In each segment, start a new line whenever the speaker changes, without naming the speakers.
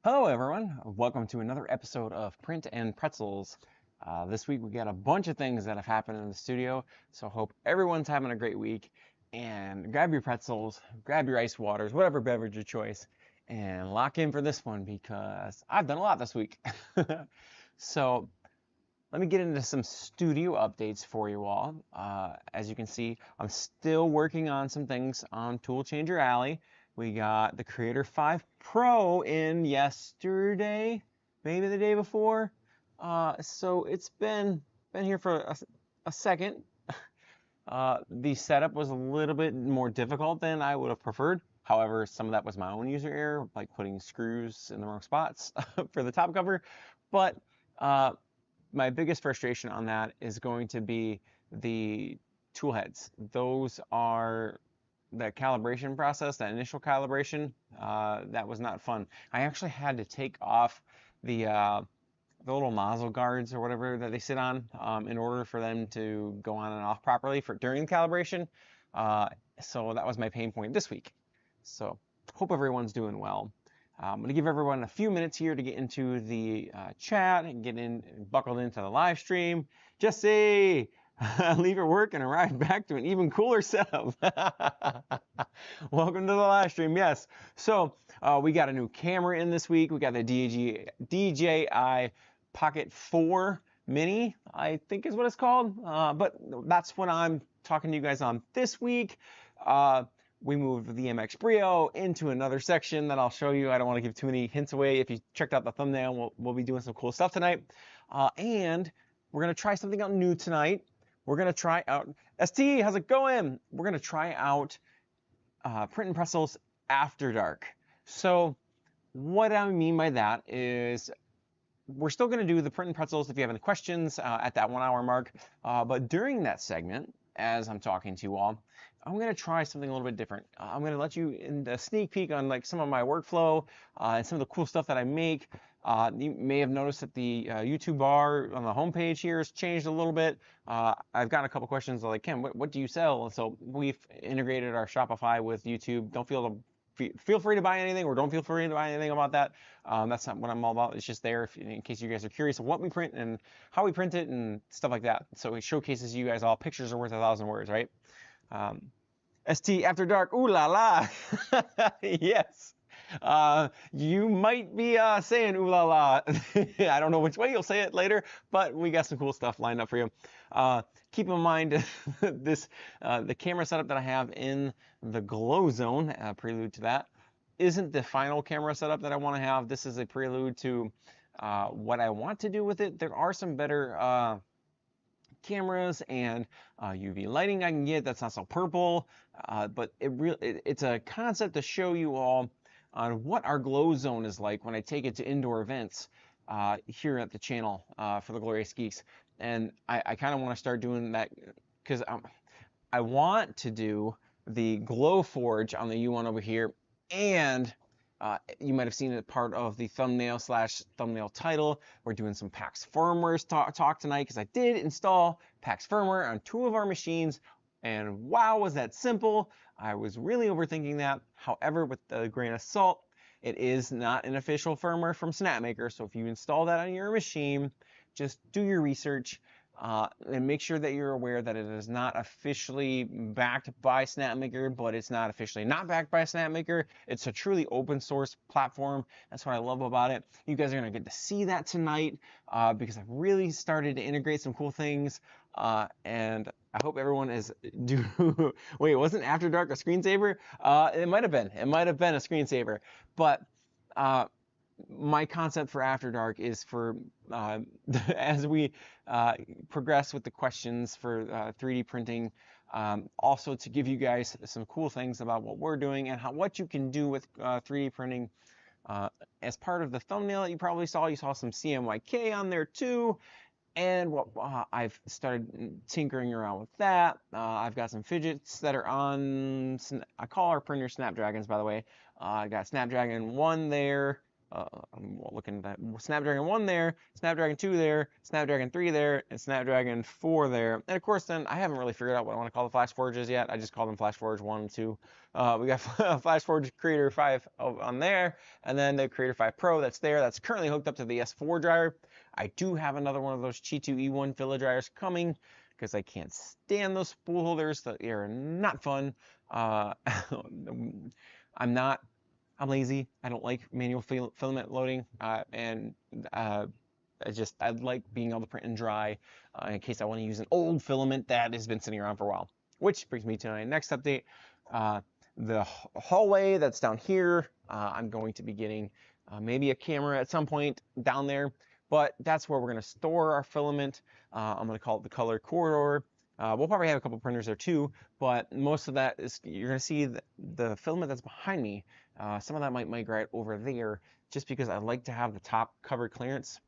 Hello everyone, welcome to another episode of Print and Pretzels. This week we got a bunch of things that have happened in the studio, so hope everyone's having a great week. And grab your pretzels, grab your ice waters, whatever beverage of choice, and lock in for this one because I've done a lot this week. So let me get into some studio updates for you all. As you can see, I'm still working on some things on Toolchanger Alley. We got the Creator 5 Pro in yesterday, maybe the day before. So it's been here for a second. The setup was a little bit more difficult than I would have preferred. However, some of that was my own user error, like putting screws in the wrong spots for the top cover. But my biggest frustration on that is going to be the tool heads. Those are the calibration process, that initial calibration, that was not fun. I actually had to take off the little nozzle guards or whatever that they sit on in order for them to go on and off properly during the calibration. So that was my pain point this week. So hope everyone's doing well. I'm going to give everyone a few minutes here to get into the chat and get in buckled into the live stream. Jesse, leave your work and arrive back to an even cooler setup. Welcome to the live stream. Yes. So we got a new camera in this week. We got the DJI Pocket 4 Mini, I think is what it's called. But that's what I'm talking to you guys on this week. We moved the MX Brio into another section that I'll show you. I don't want to give too many hints away. If you checked out the thumbnail, we'll be doing some cool stuff tonight. And we're going to try something out new tonight. We're going to try out, ST, how's it going? We're going to try out Print and Pretzels After Dark. So what I mean by that is we're still going to do the Print and Pretzels if you have any questions at that 1 hour mark. But during that segment, as I'm talking to you all, I'm going to try something a little bit different. I'm going to let you in a sneak peek on like some of my workflow and some of the cool stuff that I make. You may have noticed that the YouTube bar on the homepage here has changed a little bit. I've gotten a couple questions like, Ken, what do you sell? And so we've integrated our Shopify with YouTube. Don't feel free to buy anything or don't feel free to buy anything about that. That's not what I'm all about. It's just there in case you guys are curious of what we print and how we print it and stuff like that. So it showcases you guys all. Pictures are worth 1,000 words, right? ST After Dark, ooh la la. Yes. You might be saying ooh la la. I don't know which way you'll say it later, but we got some cool stuff lined up for you. Keep in mind this the camera setup that I have in the GlowZone, prelude to that, isn't the final camera setup that I want to have. This is a prelude to what I want to do with it. There are some better cameras and UV lighting I can get that's not so purple, but it's a concept to show you all on what our glow zone is like when I take it to indoor events here at the channel for the Glorious Geeks. And I kind of want to start doing that because I want to do the glow forge on the U1 over here, and you might have seen it part of the thumbnail title. We're doing some Paxx Firmware talk tonight because I did install Paxx Firmware on 2 of our machines, and wow, was that simple. I was really overthinking that. However, with a grain of salt, it is not an official firmware from Snapmaker, so if you install that on your machine, just do your research. And make sure that you're aware that it is not officially backed by Snapmaker, but it's not officially not backed by Snapmaker. It's a truly open source platform. That's what I love about it. You guys are going to get to see that tonight because I've really started to integrate some cool things. And I hope everyone is wait, wasn't After Dark a screensaver? It might have been. It might have been a screensaver. But my concept for After Dark is for as we progress with the questions for 3D printing, also to give you guys some cool things about what we're doing and what you can do with 3D printing. As part of the thumbnail that you probably saw, you saw some CMYK on there too. And I've started tinkering around with that. I've got some fidgets that are on, I call our printer Snapdragons, by the way. I got Snapdragon 1 there. I'm looking at that. Snapdragon 1 there, Snapdragon 2 there, Snapdragon 3 there, and Snapdragon 4 there. And of course, then I haven't really figured out what I want to call the Flash Forges yet. I just call them Flash Forge 1 and 2. We got Flash Forge Creator 5 on there, and then the Creator 5 Pro that's there. That's currently hooked up to the S4 dryer. I do have another one of those Qi2 E1 filler dryers coming because I can't stand those spool holders. They are not fun. I'm lazy. I don't like manual filament loading, and I like being able to print and dry in case I want to use an old filament that has been sitting around for a while. Which brings me to my next update. The hallway that's down here, I'm going to be getting maybe a camera at some point down there, but that's where we're going to store our filament. I'm going to call it the color corridor. We'll probably have a couple printers there too, but most of that is, you're going to see the filament that's behind me. Some of that might migrate over there just because I like to have the top cover clearance.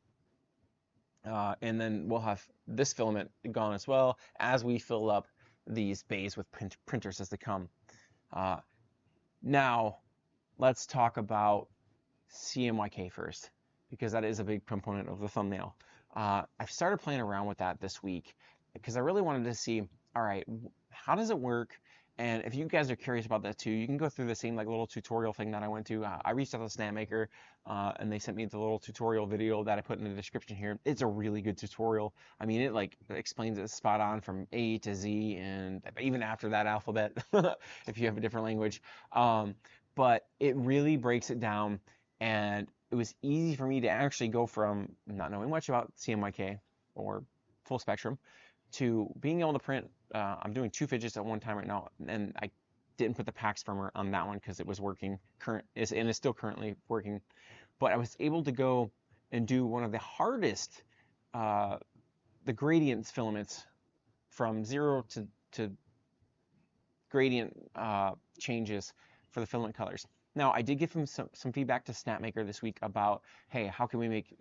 And then we'll have this filament gone as well as we fill up these bays with printers as they come. Now, let's talk about CMYK first, because that is a big component of the thumbnail. I've started playing around with that this week because I really wanted to see, all right, how does it work? And if you guys are curious about that too, you can go through the same like little tutorial thing that I went to. I reached out to Snapmaker, and they sent me the little tutorial video that I put in the description here. It's a really good tutorial. I mean, it like explains it spot on from A to Z, and even after that alphabet, if you have a different language. But it really breaks it down, and it was easy for me to actually go from not knowing much about CMYK or full spectrum to being able to print. I'm doing 2 fidgets at one time right now, and I didn't put the Paxx Firmware on that one because it was working and it's still currently working. But I was able to go and do one of the hardest, the gradient filaments from 0 to gradient changes for the filament colors. Now, I did give him some feedback to Snapmaker this week about, hey, how can we make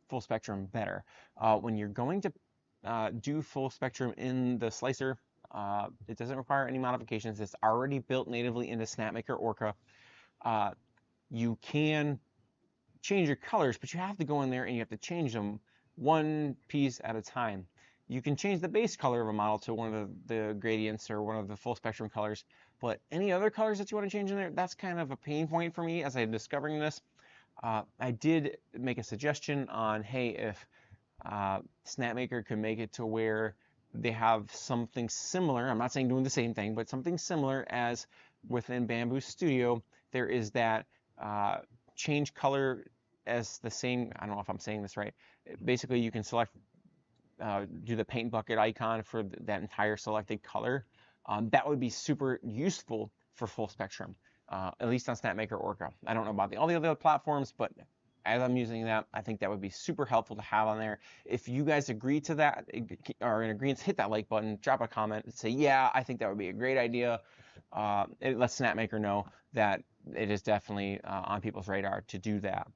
full spectrum better? When you're going to do full spectrum in the slicer, it doesn't require any modifications. It's already built natively into Snapmaker Orca. You can change your colors, but you have to go in there and you have to change them one piece at a time. You can change the base color of a model to one of the gradients or one of the full spectrum colors, but any other colors that you want to change in there, that's kind of a pain point for me as I'm discovering this. I did make a suggestion on, hey, if Snapmaker could make it to where they have something similar. I'm not saying doing the same thing, but something similar as within Bamboo Studio, there is that change color as the same. I don't know if I'm saying this right. Basically, you can select, do the paint bucket icon for that entire selected color. That would be super useful for full spectrum, at least on Snapmaker Orca. I don't know about all the other platforms, but as I'm using that, I think that would be super helpful to have on there. If you guys agree to that, or in agreement, hit that like button, drop a comment, and say, yeah, I think that would be a great idea. It lets Snapmaker know that it is definitely on people's radar to do that.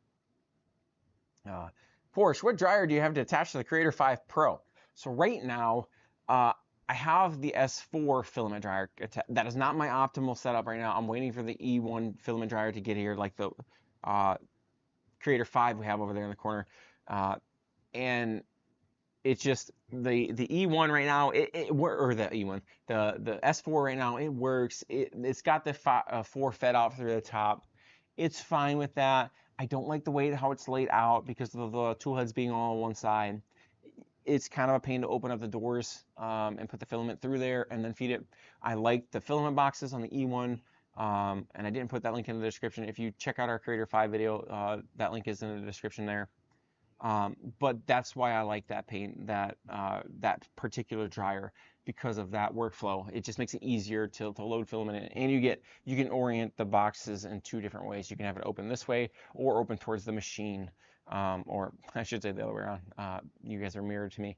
Porsche, what dryer do you have to attach to the Creator 5 Pro? So right now, I have the S4 filament dryer. That is not my optimal setup right now. I'm waiting for the E1 filament dryer to get here, like the Creator 5 we have over there in the corner, and it's just the E1 right now, or the E1, the S4 right now, it works. It's got the 4 fed out through the top. It's fine with that. I don't like the way how it's laid out because of the tool heads being all on one side. It's kind of a pain to open up the doors and put the filament through there and then feed it. I like the filament boxes on the E1. And I didn't put that link in the description. If you check out our Creator 5 video, that link is in the description there. But that's why I like that that particular dryer, because of that workflow. It just makes it easier to load filament in, and you can orient the boxes in 2 different ways. You can have it open this way or open towards the machine, or I should say the other way around. You guys are mirrored to me.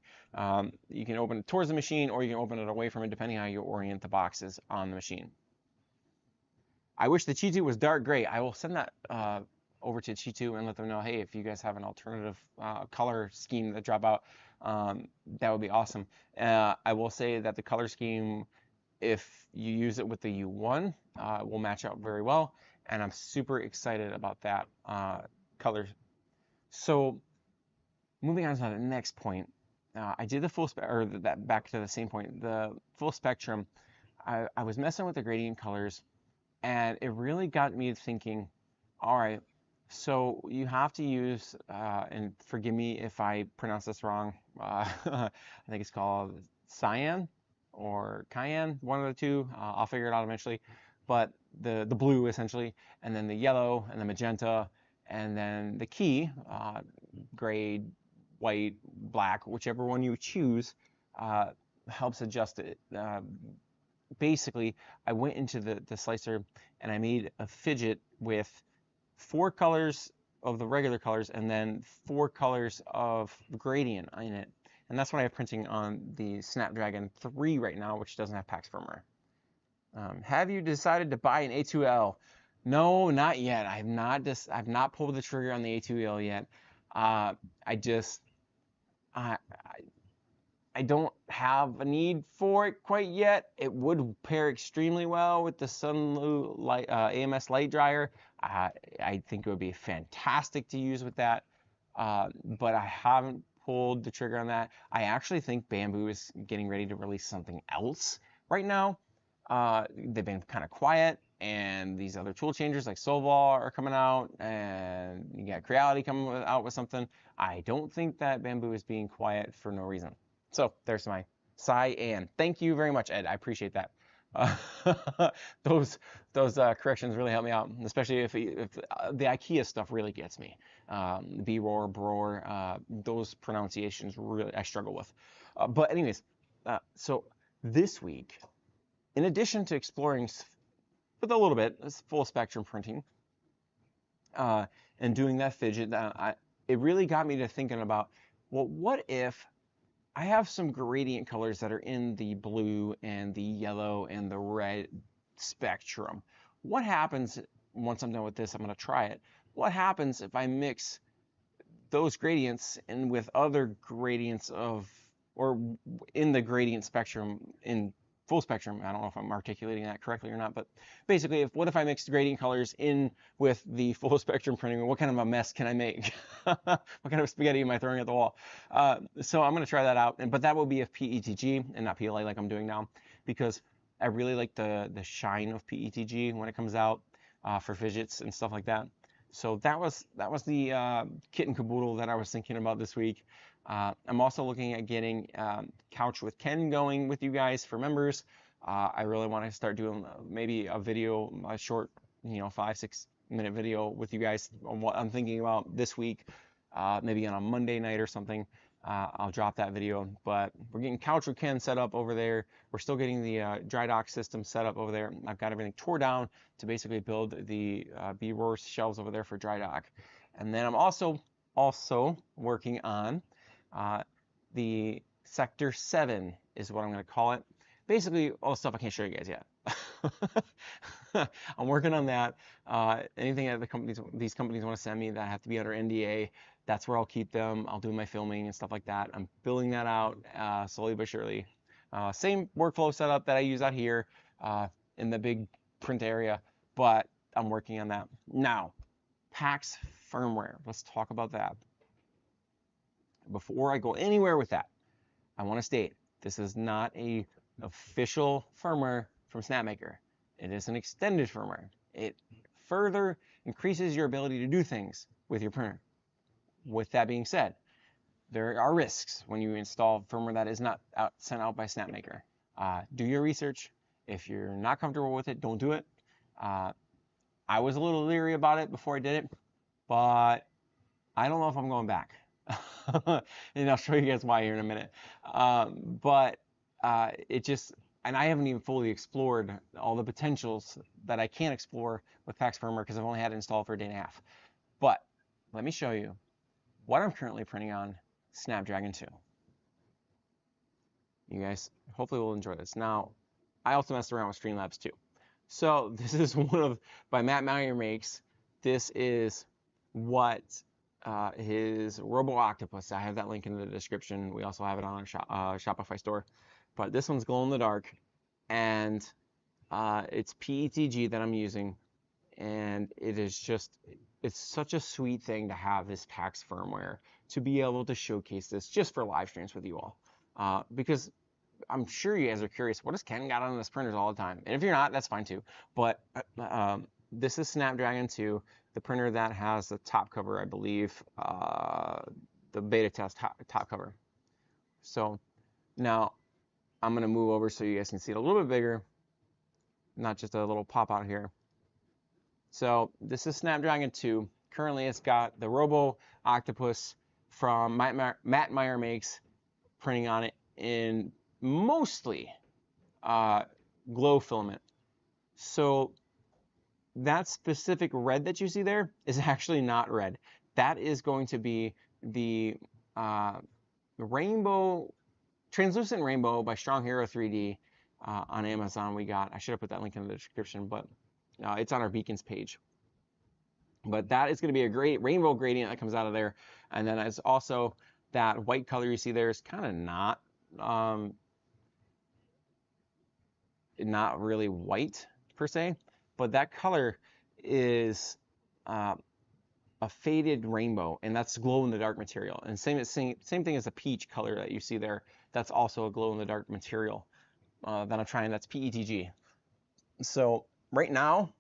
You can open it towards the machine, or you can open it away from it, depending on how you orient the boxes on the machine. I wish the Qi2 was dark gray. I will send that over to Qi2 and let them know, hey, if you guys have an alternative color scheme that drop out, that would be awesome. I will say that the color scheme, if you use it with the U1, will match out very well, and I'm super excited about that colors. So moving on to the next point, I did the full or that back to the same point, the full spectrum. I was messing with the gradient colors, and it really got me thinking, all right, so you have to use, and forgive me if I pronounce this wrong, I think it's called cyan or cayenne, one of the two. I'll figure it out eventually. But the blue essentially, and then the yellow and the magenta, and then the key, gray, white, black, whichever one you choose, helps adjust it. Basically, I went into the slicer and I made a fidget with 4 colors of the regular colors and then 4 colors of gradient in it. And that's what I have printing on the Snapdragon 3 right now, which doesn't have Paxx Firmware. Have you decided to buy an A2L? No, not yet. I've not pulled the trigger on the A2L yet. I don't have a need for it quite yet. It would pair extremely well with the Sunlu light, AMS light dryer. I think it would be fantastic to use with that, but I haven't pulled the trigger on that. I actually think Bamboo is getting ready to release something else right now. They've been kind of quiet, and these other tool changers like Solval are coming out, and you got Creality coming out with something. I don't think that Bamboo is being quiet for no reason. So there's my cyan. Thank you very much, Ed. I appreciate that. Those corrections really help me out, especially if the IKEA stuff really gets me. B-roar, broar, those pronunciations really I struggle with. But anyways, so this week, in addition to exploring with a little bit full spectrum printing and doing that fidget, it really got me to thinking about, well, what if I have some gradient colors that are in the blue and the yellow and the red spectrum. What happens once I'm done with this? I'm going to try it. What happens if I mix those gradients in with other gradients or in the gradient spectrum in full spectrum? I don't know if I'm articulating that correctly or not, but basically, what if I mix the gradient colors in with the full spectrum printing? What kind of a mess can I make? What kind of spaghetti am I throwing at the wall? So I'm going to try that out, but that will be of PETG and not PLA like I'm doing now, because I really like the shine of PETG when it comes out for fidgets and stuff like that. So that was the kit and caboodle that I was thinking about this week. I'm also looking at getting Couch with Ken going with you guys for members. I really want to start doing maybe a video, a short, 5-6 minute video with you guys on what I'm thinking about this week, maybe on a Monday night or something. I'll drop that video, but we're getting Couch with Ken set up over there. We're still getting the dry dock system set up over there. I've got everything tore down to basically build the B-roar shelves over there for dry dock. And then I'm also working on the Sector 7 is what I'm going to call it. Basically, all the stuff I can't show you guys yet. I'm working on that. Anything that these companies want to send me that have to be under NDA, that's where I'll keep them. I'll do my filming and stuff like that. I'm building that out slowly but surely. Same workflow setup that I use out here in the big print area, but I'm working on that. Now, Paxx Firmware. Let's talk about that. Before I go anywhere with that, I want to state this is not an official firmware from Snapmaker. It is an extended firmware. It further increases your ability to do things with your printer. With that being said, there are risks when you install firmware that is not sent out by Snapmaker. Do your research. If you're not comfortable with it, don't do it. I was a little leery about it before I did it, but I don't know if I'm going back. And I'll show you guys why here in a minute. It just, and I haven't even fully explored all the potentials that I can explore with Paxx Firmware because I've only had it installed for a day and a half. But let me show you what I'm currently printing on Snapdragon 2. You guys hopefully will enjoy this. Now, I also messed around with Streamlabs too. So this is one by Matt Meyer makes. This is what his Robo Octopus. I have that link in the description. We also have it on our Shopify store. But this one's glow in the dark, and it's PETG that I'm using, and it is just it's such a sweet thing to have this Paxx firmware to be able to showcase this just for live streams with you all. Because I'm sure you guys are curious, what does Ken got on this printers all the time? And if you're not, that's fine too. But this is Snapdragon 2, the printer that has the top cover, I believe, the beta test top cover. So now I'm gonna move over so you guys can see it a little bit bigger, not just a little pop out here. So this is Snapdragon 2. Currently it's got the Robo Octopus from Matt Meyer Makes printing on it in mostly glow filament. So that specific red that you see there is actually not red. That is going to be the Translucent Rainbow by Strong Hero 3D on Amazon. I should have put that link in the description, but it's on our beacons page. But that is going to be a great rainbow gradient that comes out of there. And then it's also that white color you see there is kind of not really white per se, but that color is a faded rainbow, and that's glow in the dark material. And same thing as the peach color that you see there. That's also a glow in the dark material that I'm trying. That's PETG. So right now,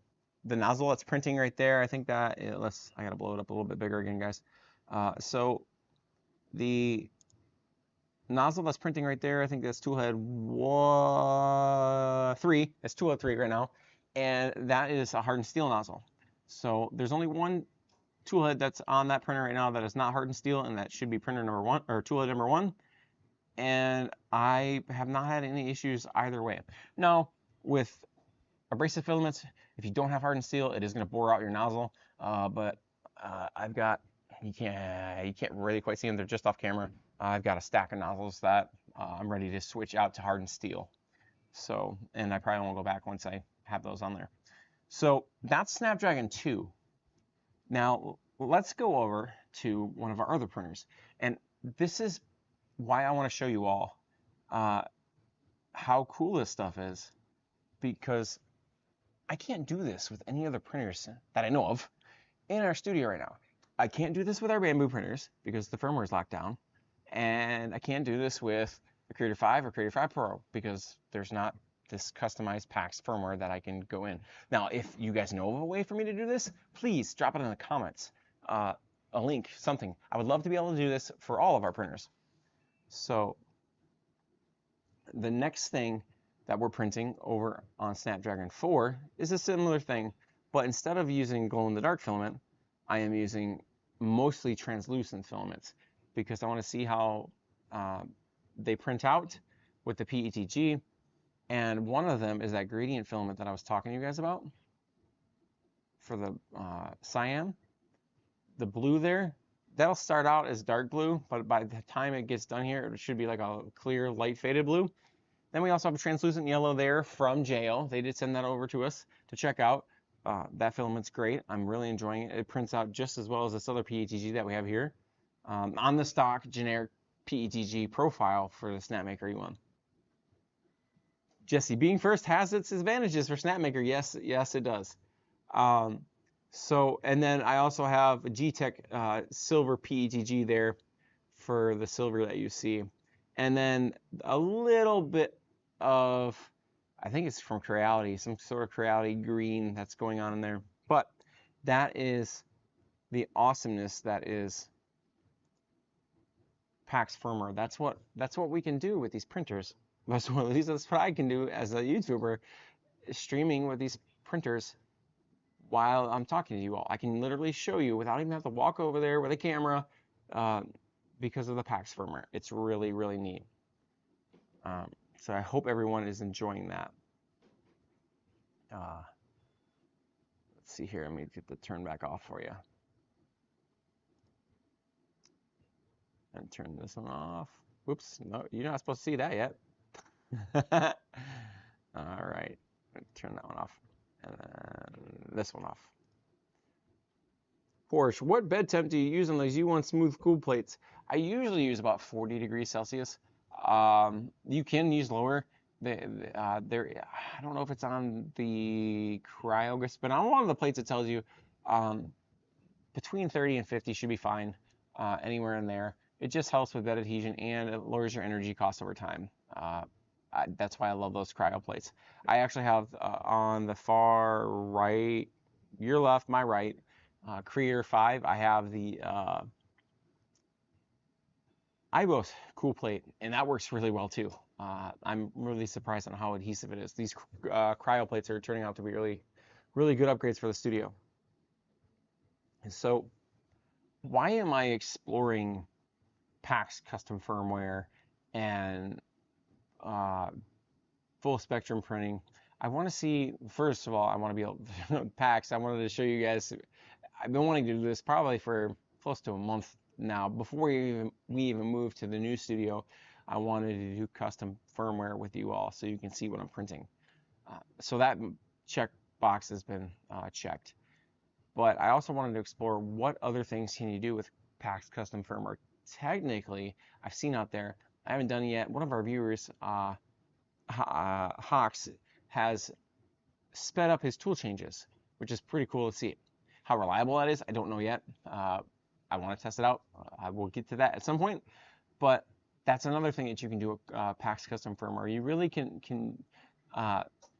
the nozzle that's printing right there, I think that I gotta blow it up a little bit bigger again, guys. So the nozzle that's printing right there, I think that's toolhead 3. It's toolhead 3 right now, and that is a hardened steel nozzle. So there's only one toolhead that's on that printer right now that is not hardened steel, and that should be printer number 1 or toolhead number 1. And I have not had any issues either way. Now with abrasive filaments, if you don't have hardened steel, it is going to bore out your nozzle. But I've got, you can't really quite see them. They're just off camera. I've got a stack of nozzles that I'm ready to switch out to hardened steel. So, and I probably won't go back once I have those on there. So that's Snapdragon 2. Now let's go over to one of our other printers. And this is why I want to show you all how cool this stuff is, because I can't do this with any other printers that I know of in our studio right now. I can't do this with our Bamboo printers because the firmware is locked down. And I can't do this with a Creator 5 or Creator 5 Pro because there's not this customized Paxx firmware that I can go in. Now, if you guys know of a way for me to do this, please drop it in the comments. A link, something. I would love to be able to do this for all of our printers. So the next thing that we're printing over on Snapdragon 4 is a similar thing, but instead of using glow-in-the-dark filament, I am using mostly translucent filaments because I want to see how they print out with the PETG. And one of them is that gradient filament that I was talking to you guys about for the cyan. The blue there, that'll start out as dark blue, but by the time it gets done here, it should be like a clear, light faded blue. Then we also have a translucent yellow there from JL. They did send that over to us to check out. That filament's great. I'm really enjoying it. It prints out just as well as this other PETG that we have here on the stock generic PETG profile for the Snapmaker U1. Jesse, being first has its advantages for Snapmaker. Yes, it does. So, and then I also have a G-Tech silver PETG there for the silver that you see. And then a little bit of, I think it's from Creality, some sort of Creality green that's going on in there. But that is the awesomeness that is Paxx Firmware. That's what we can do with these printers. That's what I can do as a YouTuber, streaming with these printers while I'm talking to you all. I can literally show you without even have to walk over there with a camera because of the Paxx Firmware. It's really, really neat. So I hope everyone is enjoying that. Let's see here. Let me get the turn back off for you. And turn this one off. Whoops, no, you're not supposed to see that yet. All right, turn that one off. And then this one off. Porsche, what bed temp do you use on those U1 smooth cool plates? I usually use about 40 degrees Celsius. You can use lower. I don't know if it's on the CryoGrip, but on one of the plates it tells you between 30 and 50 should be fine, anywhere in there. It just helps with bed adhesion and it lowers your energy costs over time. That's why I love those cryo plates. I actually have on the far right, your left, my right, Creator 5, I have the IBOS cool plate, and that works really well too. I'm really surprised on how adhesive it is. These cryo plates are turning out to be really, really good upgrades for the studio. And so, why am I exploring Paxx custom firmware and full spectrum printing? I want to see, first of all, I want to be able Paxx. I wanted to show you guys. I've been wanting to do this probably for close to a month now. Before we even moved to the new studio, I wanted to do custom firmware with you all so you can see what I'm printing. So that check box has been checked. But I also wanted to explore what other things can you do with Paxx custom firmware. Technically, I've seen out there, I haven't done it yet. One of our viewers, Hawks, has sped up his tool changes, which is pretty cool to see. How reliable that is, I don't know yet. I want to test it out. I will get to that at some point. But that's another thing that you can do with Paxx custom firmware. You really can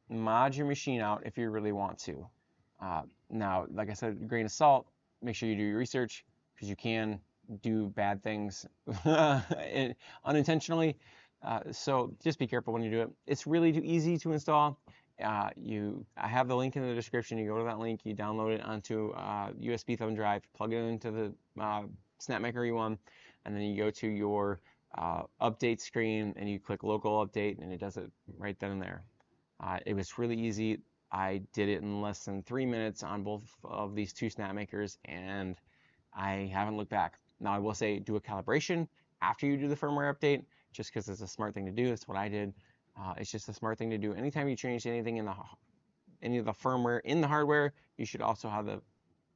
mod your machine out if you really want to. Now, like I said, grain of salt, make sure you do your research because you can do bad things unintentionally. So just be careful when you do it. It's really easy to install. I have the link in the description. You go to that link, you download it onto USB thumb drive, plug it into the Snapmaker U1, and then you go to your update screen and you click local update, and it does it right then and there. It was really easy. I did it in less than 3 minutes on both of these two Snapmakers, and I haven't looked back. Now I will say do a calibration after you do the firmware update, just because it's a smart thing to do. That's what I did. It's just a smart thing to do. Anytime you change anything in any of the firmware in the hardware, you should also have the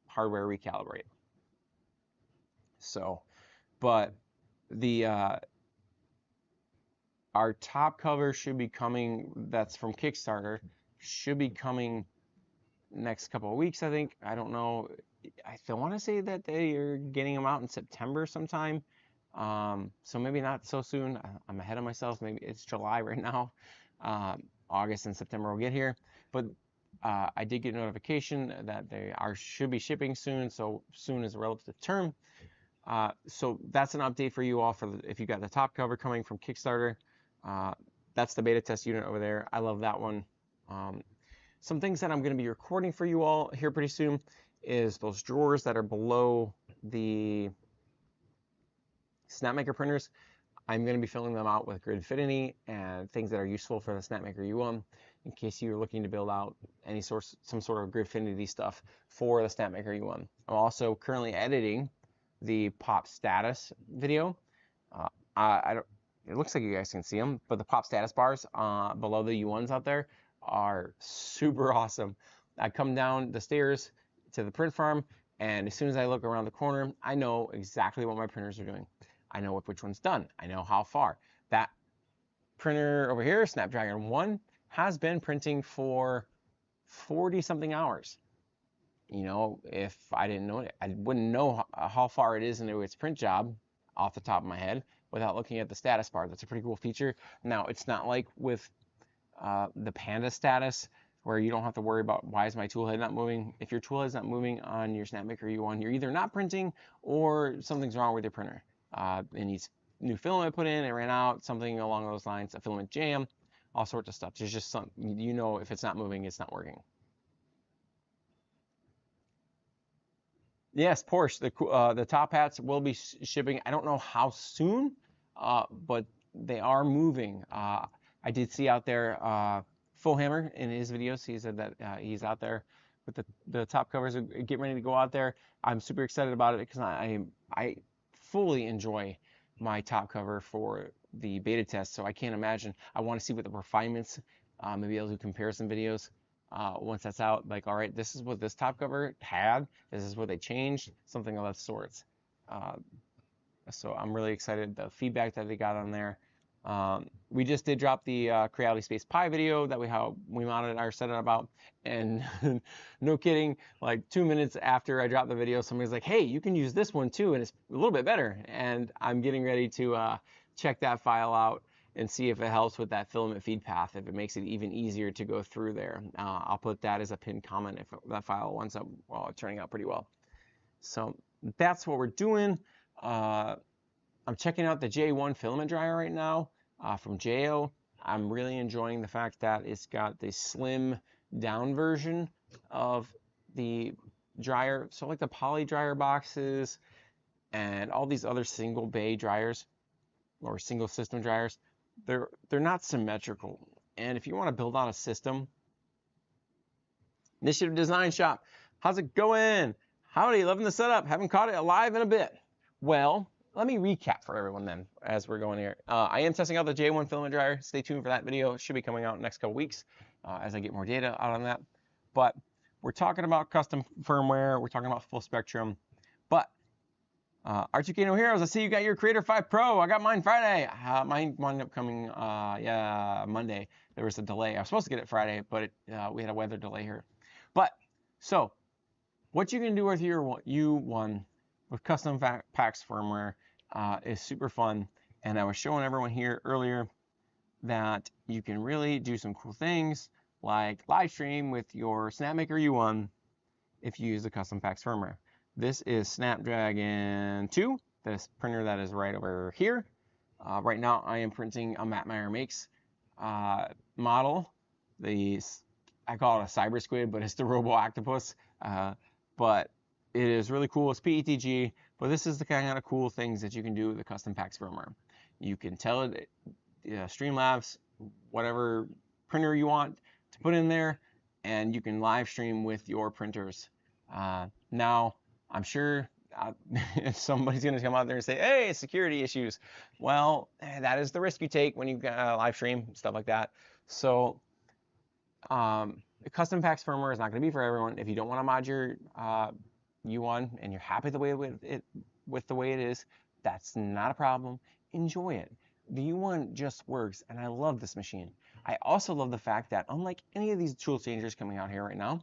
hardware recalibrate. So, but the our top cover should be coming. That's from Kickstarter. Should be coming next couple of weeks, I think. I don't know. I want to say that they are getting them out in September sometime. So maybe not so soon. I'm ahead of myself. Maybe it's July right now. August and September will get here. But I did get a notification that they should be shipping soon. So soon is a relative term. So that's an update for you all if you got the top cover coming from Kickstarter. That's the beta test unit over there. I love that one. Some things that I'm going to be recording for you all here pretty soon is those drawers that are below the Snapmaker printers. I'm going to be filling them out with Gridfinity and things that are useful for the Snapmaker U1 in case you're looking to build out some sort of Gridfinity stuff for the Snapmaker U1. I'm also currently editing the pop status video. It looks like you guys can see them, but the pop status bars below the U1s out there are super awesome. I come down the stairs to the print farm, and as soon as I look around the corner, I know exactly what my printers are doing. I know which one's done. I know how far. That printer over here, Snapdragon 1, has been printing for 40-something hours. You know, if I didn't know it, I wouldn't know how far it is into its print job off the top of my head without looking at the status bar. That's a pretty cool feature. Now, it's not like with the Panda status where you don't have to worry about why is my tool head not moving. If your tool head's not moving on your Snapmaker U1, you're either not printing or something's wrong with your printer. It needs new filament put in, it ran out, something along those lines, a filament jam, all sorts of stuff. There's just some, you know, if it's not moving, it's not working. Yes, Porsche, the top hats will be shipping. I don't know how soon, but they are moving. I did see out there Full Hammer in his videos. He said that he's out there with the top covers, getting ready to go out there. I'm super excited about it because I fully enjoy my top cover for the beta test. So I can't imagine. I want to see what the refinements. Maybe I'll do comparison videos. Once that's out, like, all right, this is what this top cover had, this is what they changed, something of that sorts. So I'm really excited, the feedback that they got on there. we just did drop the Creality Space Pi video that how we mounted our setup out, and no kidding, like 2 minutes after I dropped the video, somebody's like, hey, you can use this one too, and it's a little bit better. And I'm getting ready to check that file out and see if it helps with that filament feed path, if it makes it even easier to go through there. I'll put that as a pinned comment if that file winds up turning out pretty well. So that's what we're doing. I'm checking out the J1 filament dryer right now from JO. I'm really enjoying the fact that it's got the slim down version of the dryer. So like the poly dryer boxes and all these other single bay dryers or single system dryers, they're not symmetrical. And if you want to build on a system, Initiative Design Shop, how's it going? Howdy, loving the setup. Haven't caught it alive in a bit. Well, let me recap for everyone then as we're going here. I am testing out the J1 filament dryer. Stay tuned for that video. It should be coming out in the next couple weeks as I get more data out on that. But we're talking about custom firmware. We're talking about full spectrum. But R2K No Heroes, I see you got your Creator 5 Pro. I got mine Friday. Mine wound up coming Monday. There was a delay. I was supposed to get it Friday, but we had a weather delay here. But so what you can do with your U1 with custom Paxx firmware is super fun. And I was showing everyone here earlier that you can really do some cool things like live stream with your Snapmaker U1 if you use the custom Paxx firmware. This is Snapdragon 2, this printer that is right over here. Right now I am printing a Matt Meyer Makes model. I call it a cyber squid, but it's the robo octopus. But it is really cool. It's PETG, but this is the kind of cool things that you can do with the custom Paxx firmware. You can tell it, Streamlabs, whatever printer you want to put in there, and you can live stream with your printers. Now, I'm sure somebody's going to come out there and say, hey, security issues. Well, that is the risk you take when you live stream, stuff like that. So, custom Paxx firmware is not going to be for everyone. If you don't want to mod your U1 and you're happy with the way it is, that's not a problem. Enjoy it. The U1 just works, and I love this machine. I also love the fact that unlike any of these tool changers coming out here right now,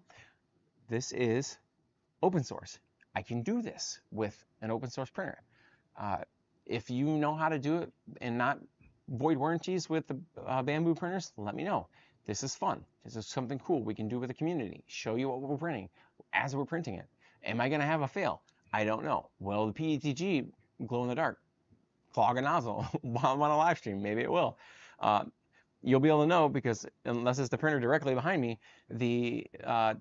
this is open source. I can do this with an open source printer. If you know how to do it and not void warranties with the bamboo printers, let me know. This is fun. This is something cool we can do with the community. Show you what we're printing as we're printing it. Am I going to have a fail? I don't know. Will the PETG glow in the dark? Clog a nozzle while I'm on a live stream? Maybe it will. You'll be able to know because unless it's the printer directly behind me, the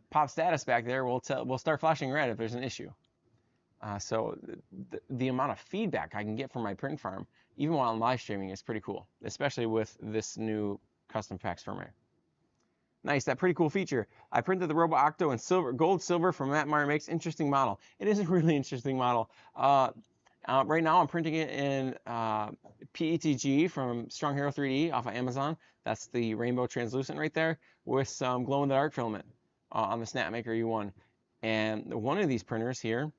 pop status back there will start flashing red if there's an issue. So the amount of feedback I can get from my print farm, even while I'm live streaming, is pretty cool, especially with this new custom Paxx firmware. Nice, that pretty cool feature. I printed the Robo Octo in gold silver from Matt Meyer Makes. Interesting model. It is a really interesting model. Right now I'm printing it in PETG from Strong Hero 3D off of Amazon. That's the rainbow translucent right there with some glow in the dark filament on the Snapmaker U1. And one of these printers here,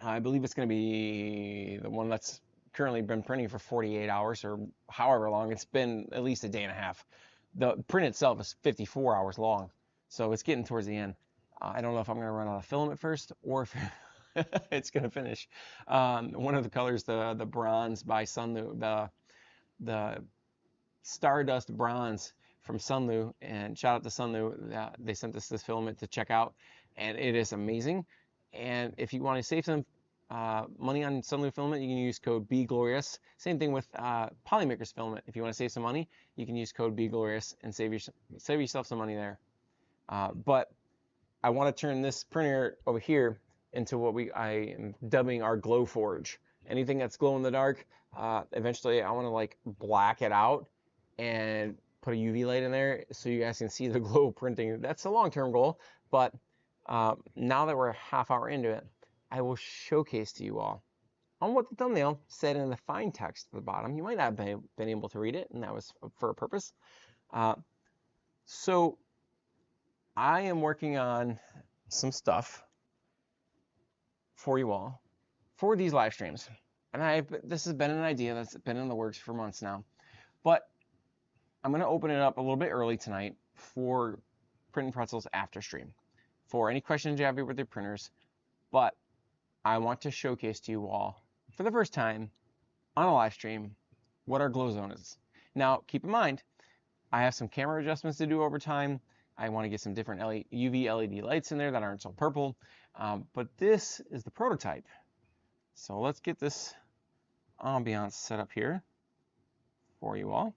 I believe it's going to be the one that's currently been printing for 48 hours or however long. It's been at least a day and a half. The print itself is 54 hours long, so it's getting towards the end. I don't know if I'm going to run out of filament first or if it's going to finish. One of the colors, the bronze by Sunlu, the Stardust bronze from Sunlu, and shout out to Sunlu. They sent us this filament to check out, and it is amazing. And if you want to save some money on Sunlu filament, you can use code BGlorious. Same thing with Polymakers filament. If you want to save some money, you can use code BGlorious and save yourself some money there. But I want to turn this printer over here into what I am dubbing our glow forge. Anything that's glow in the dark, eventually I want to like black it out and put a UV light in there so you guys can see the glow printing. That's a long-term goal, but now that we're a half hour into it, I will showcase to you all on what the thumbnail said in the fine text at the bottom. You might not have been able to read it, and that was for a purpose. So I am working on some stuff for you all for these live streams. And this has been an idea that's been in the works for months now. But I'm going to open it up a little bit early tonight for Print Pretzels after stream for any questions you have with your printers. But I want to showcase to you all for the first time on a live stream what our GlowZone is. Now, keep in mind, I have some camera adjustments to do over time. I want to get some different UV LED lights in there that aren't so purple. But this is the prototype. So let's get this ambiance set up here for you all.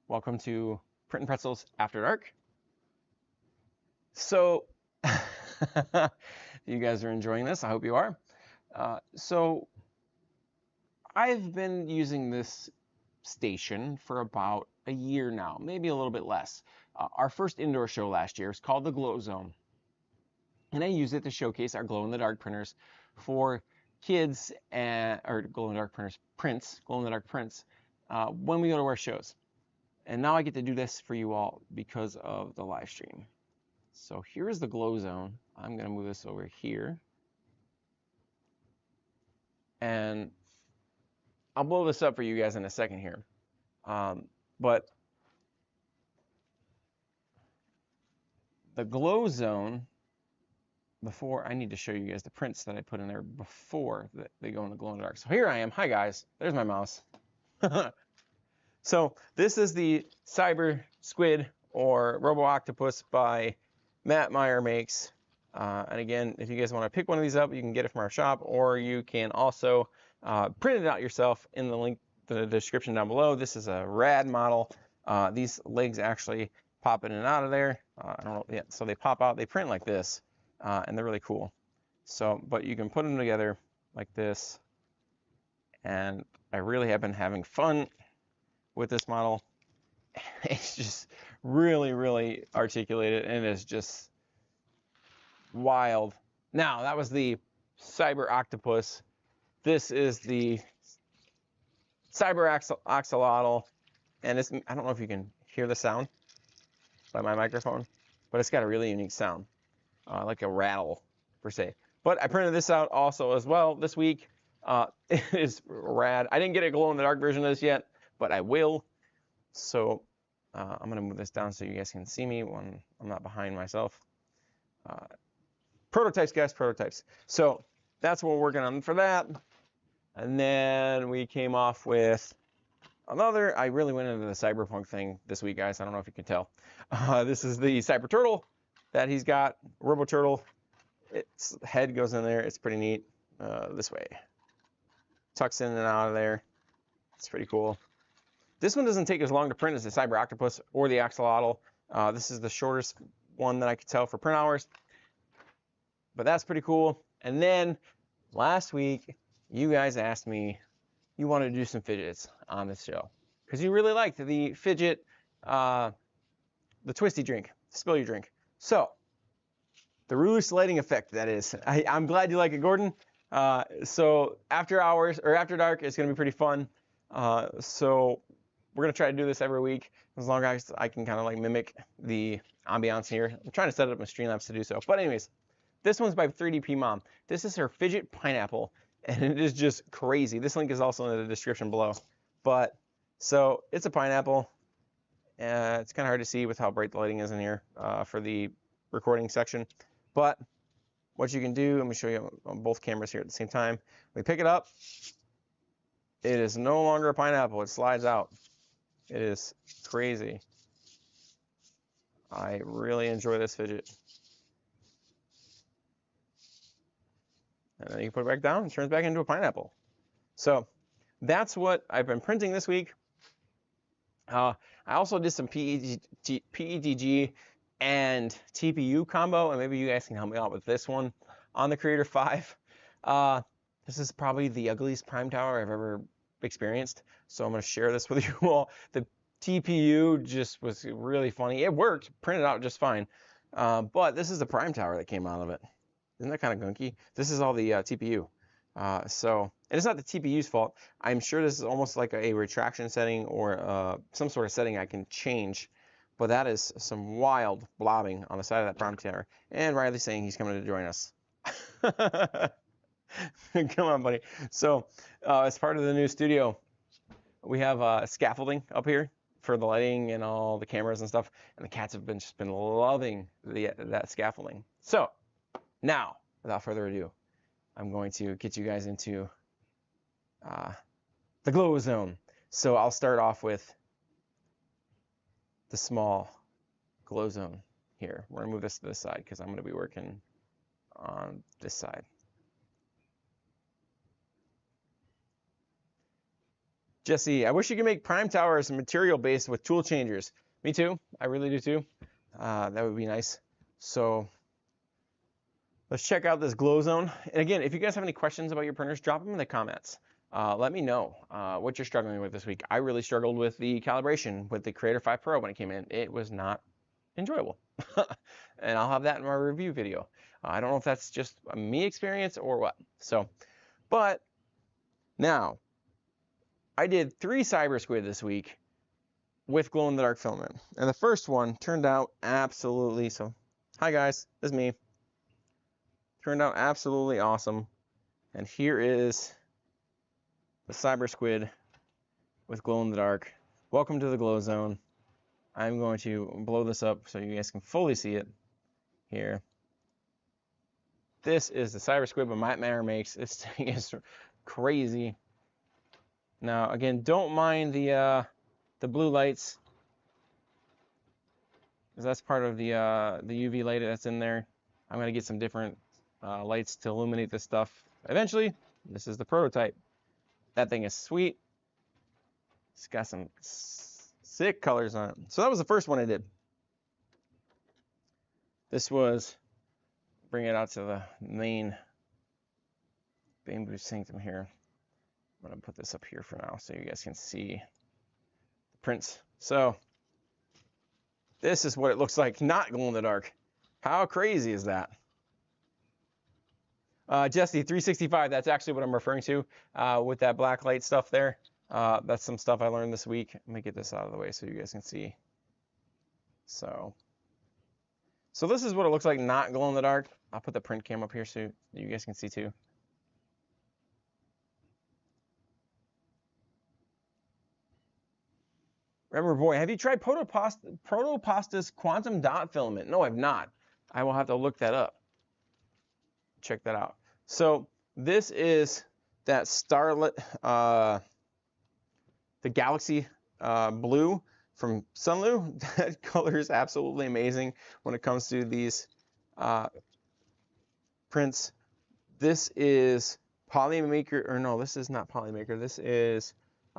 Welcome to Print Pretzels After Dark. So, you guys are enjoying this. I hope you are. So, I've been using this station for about a year now, maybe a little bit less. Our first indoor show last year was called the GlowZone. And I use it to showcase our glow-in-the-dark printers for kids or glow-in-the-dark prints, glow-in-the-dark prints, when we go to our shows. And now I get to do this for you all because of the live stream. So here's the GlowZone. I'm going to move this over here. And I'll blow this up for you guys in a second here. But the GlowZone, before I need to show you guys the prints that I put in there before they go in the glow-in-the-dark. So here I am. Hi, guys. There's my mouse. So this is the Cyber Squid or Robo Octopus by Matt Meyer Makes. And again, if you guys want to pick one of these up, you can get it from our shop, or you can also print it out yourself in the link, the description down below. This is a rad model. These legs actually pop in and out of there. I don't know. Yeah, so they pop out. They print like this, and they're really cool. So, but you can put them together like this, and I really have been having fun with this model. It's just really, really articulated, and it's just wild. Now, that was the Cyber Octopus. This is the Cyber Axolotl, and it's, I don't know if you can hear the sound by my microphone, but it's got a really unique sound, like a rattle per se. But I printed this out also as well this week. It is rad. I didn't get a glow-in-the-dark version of this yet, but I will. So I'm gonna move this down so you guys can see me when I'm not behind myself. Prototypes, guys, prototypes. So that's what we're working on for that. And then we came off with another, I really went into the cyberpunk thing this week, guys. I don't know if you can tell. This is the Cyber Turtle that he's got, Robo Turtle. Its head goes in there. It's pretty neat. This way. Tucks in and out of there. It's pretty cool. This one doesn't take as long to print as the Cyber Octopus or the Axolotl. This is the shortest one that I could tell for print hours. But that's pretty cool. And then last week, you guys asked me, you wanted to do some fidgets on this show. Because you really liked the fidget, the twisty drink, spill your drink. So, the ruler sliding effect, that is. I'm glad you like it, Gordon. So, after hours, or after dark, it's going to be pretty fun. So, we're going to try to do this every week, as long as I can kind of like mimic the ambiance here. I'm trying to set up my Streamlabs to do so. But anyways, this one's by 3DP Mom. This is her fidget pineapple, and it is just crazy. This link is also in the description below. But, so, it's a pineapple. It's kind of hard to see with how bright the lighting is in here for the recording section. But, what you can do, let me show you on both cameras here at the same time. We pick it up. It is no longer a pineapple. It slides out. It is crazy. I really enjoy this fidget. And then you put it back down and it turns back into a pineapple. So that's what I've been printing this week. I also did some PETG and TPU combo, and maybe you guys can help me out with this one on the Creator 5. This is probably the ugliest prime tower I've ever experienced, so I'm going to share this with you all. The TPU just was really funny. It worked, printed out just fine, but this is the prime tower that came out of it. Isn't that kind of gunky? This is all the TPU. So, and it's not the TPU's fault. I'm sure this is almost like a retraction setting or some sort of setting I can change, but that is some wild blobbing on the side of that prime tower. And Riley's saying he's coming to join us. Come on, buddy. So, as part of the new studio, we have scaffolding up here for the lighting and all the cameras and stuff, and the cats have just been loving that scaffolding. So now, without further ado, I'm going to get you guys into the GlowZone. So I'll start off with the small GlowZone here. We're gonna move this to this side because I'm gonna be working on this side. Jesse, I wish you could make prime towers material based with tool changers. Me too. I really do too. That would be nice. So let's check out this GlowZone. And again, if you guys have any questions about your printers, drop them in the comments. Let me know what you're struggling with this week. I really struggled with the calibration with the Creator 5 Pro when it came in. It was not enjoyable. And I'll have that in my review video. I don't know if that's just a me experience or what. So, but now, I did 3 cyber squid this week with glow-in-the-dark filament. And the first one turned out absolutely, so hi guys, this is me. Turned out absolutely awesome. And here is the cyber squid with glow-in-the-dark. Welcome to the GlowZone. I'm going to blow this up so you guys can fully see it here. This is the cyber squid by Matt Mayer makes. This thing is crazy. Now, again, don't mind the blue lights, because that's part of the UV light that's in there. I'm gonna get some different lights to illuminate this stuff eventually. This is the prototype. That thing is sweet. It's got some sick colors on it. So that was the first one I did. This was, bring it out to the main Bamboo Sanctum here. I'm gonna put this up here for now so you guys can see the prints. So this is what it looks like not glow in the dark. How crazy is that? Jesse 365, that's actually what I'm referring to with that black light stuff there. That's some stuff I learned this week. Let me get this out of the way so you guys can see. So this is what it looks like not glow in the dark. I'll put the print cam up here so you guys can see too. Remember, boy, have you tried Protopasta's quantum dot filament? No, I've not. I will have to look that up. Check that out. So this is that Starlit, the Galaxy blue from Sunlu. That color is absolutely amazing when it comes to these prints. This is Polymaker, or no, this is not Polymaker. This is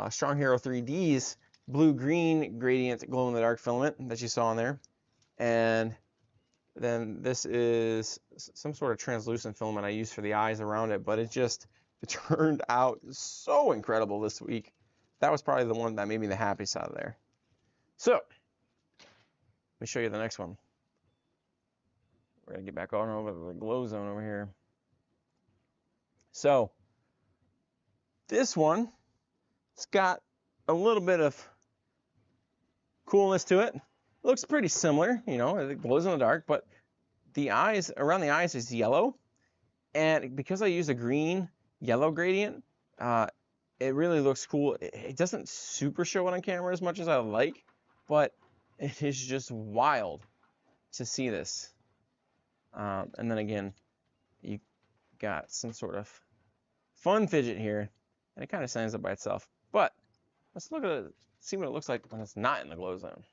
Strong Hero 3D's blue-green gradient glow-in-the-dark filament that you saw in there. And then this is some sort of translucent filament I used for the eyes around it, but it turned out so incredible this week. That was probably the one that made me the happiest out of there. So, let me show you the next one. We're gonna get back on over to the GlowZone over here. So, this one, it's got a little bit of coolness to it. It looks pretty similar, you know, it glows in the dark, but the eyes, around the eyes is yellow. And because I use a green yellow gradient, it really looks cool. It doesn't super show it on camera as much as I like, but it is just wild to see this. And then again, you got some sort of fun fidget here, and it kind of stands up by itself. But let's look at it, see what it looks like when it's not in the GlowZone.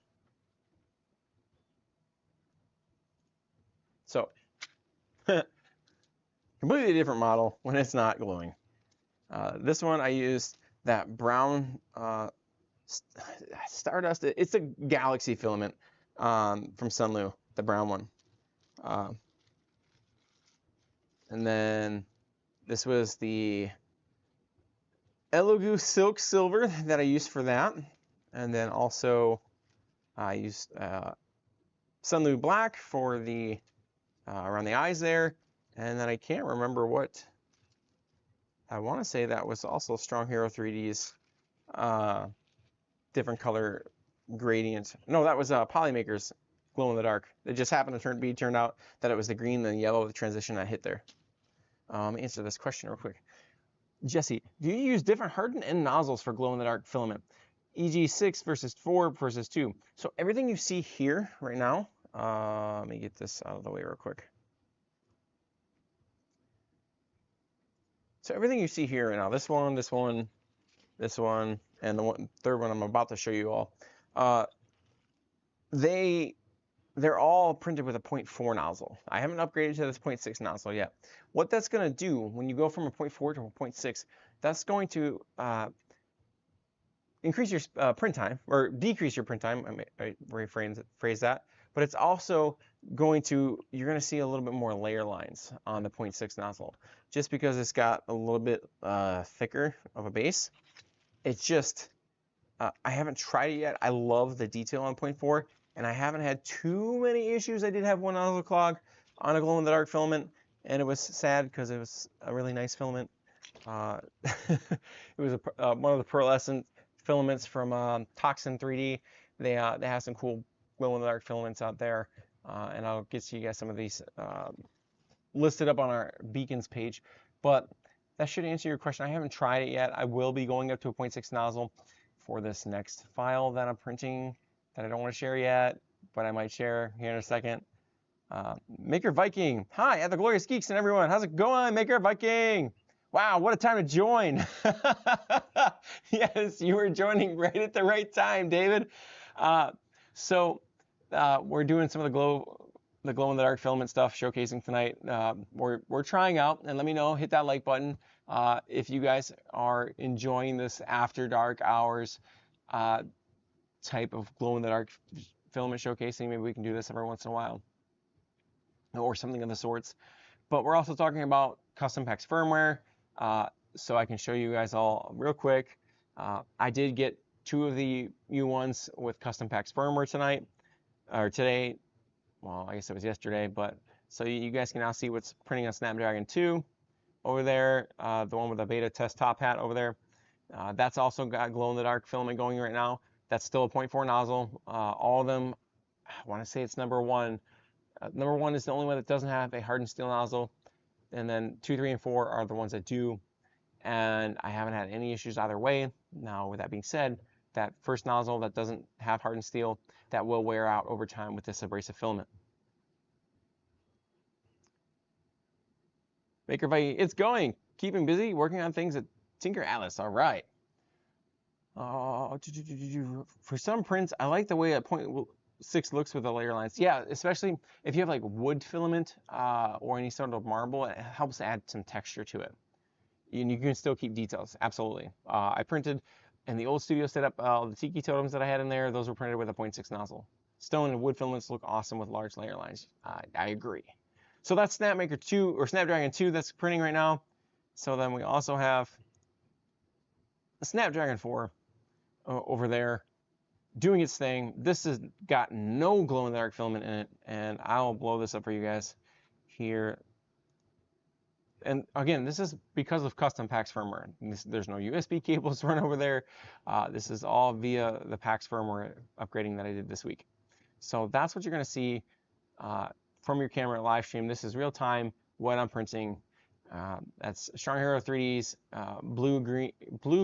So, completely different model when it's not glowing. This one I used that brown Stardust. It's a Galaxy filament from Sunlu, the brown one. And then this was the Elegoo Silk Silver that I used for that. And then also I used Sunlu Black for the around the eyes there. And then I can't remember what, I want to say that was also Strong Hero 3D's different color gradient. No, that was Polymaker's glow in the dark. It just happened to turned out that it was the green and yellow, the transition I hit there. Let me answer this question real quick. Jesse, do you use different hardened end nozzles for glow-in-the-dark filament? E.g. 6 versus 4 versus 2. So everything you see here right now, let me get this out of the way real quick. So everything you see here right now, this one, this one, this one, and the third one I'm about to show you all, they're all printed with a 0.4 nozzle. I haven't upgraded to this 0.6 nozzle yet. What that's going to do when you go from a 0.4 to a 0.6, that's going to increase your print time, or decrease your print time. I rephrase that. But it's also going to, you're going to see a little bit more layer lines on the 0.6 nozzle, just because it's got a little bit thicker of a base. It's just, I haven't tried it yet. I love the detail on 0.4, and I haven't had too many issues. I did have one nozzle clog on a glow-in-the-dark filament, and it was sad because it was a really nice filament. It was one of the pearlescent filaments from Toxin 3D. They have some cool glow-in-the-dark filaments out there, and I'll get to you guys some of these listed up on our beacons page. But that should answer your question. I haven't tried it yet. I will be going up to a 0.6 nozzle for this next file that I'm printing that I don't want to share yet, but I might share here in a second. Maker Viking, hi, at the Glorious Geeks and everyone. How's it going, Maker Viking? Wow, what a time to join. Yes, you were joining right at the right time, David. We're doing some of the glow-in-the-dark filament stuff, showcasing tonight. We're trying out, and let me know, hit that like button if you guys are enjoying this after dark hours type of glow-in-the-dark filament showcasing. Maybe we can do this every once in a while, or something of the sorts. But we're also talking about custom Paxx firmware, so I can show you guys all real quick. I did get 2 of the U1s with custom Paxx firmware tonight, or today. Well, I guess it was yesterday, but so you guys can now see what's printing on Snapdragon 2 over there, the one with the beta test top hat over there. That's also got glow-in-the-dark filament going right now. That's still a 0.4 nozzle. All of them, I want to say it's number 1. Number 1 is the only one that doesn't have a hardened steel nozzle, and then 2, 3, and 4 are the ones that do. And I haven't had any issues either way. Now, with that being said, that first nozzle that doesn't have hardened steel, that will wear out over time with this abrasive filament. Maker Viking, it's going. Keeping busy, working on things at Tinker Atlas. All right. For some prints, I like the way a 0.6 looks with the layer lines. Yeah, especially if you have like wood filament or any sort of marble, it helps add some texture to it. And you can still keep details, absolutely. I printed in the old studio setup, the tiki totems that I had in there, those were printed with a 0.6 nozzle. Stone and wood filaments look awesome with large layer lines. I agree. So that's Snapmaker 2, or Snapdragon 2 that's printing right now. So then we also have the Snapdragon 4 over there doing its thing. This has got no glow-in-the-dark filament in it, and I'll blow this up for you guys here. And again, this is because of custom Paxx firmware. There's no USB cables run over there. This is all via the Paxx firmware upgrading that I did this week. So that's what you're going to see from your camera live stream. This is real time what I'm printing. That's Strong Hero 3D's blue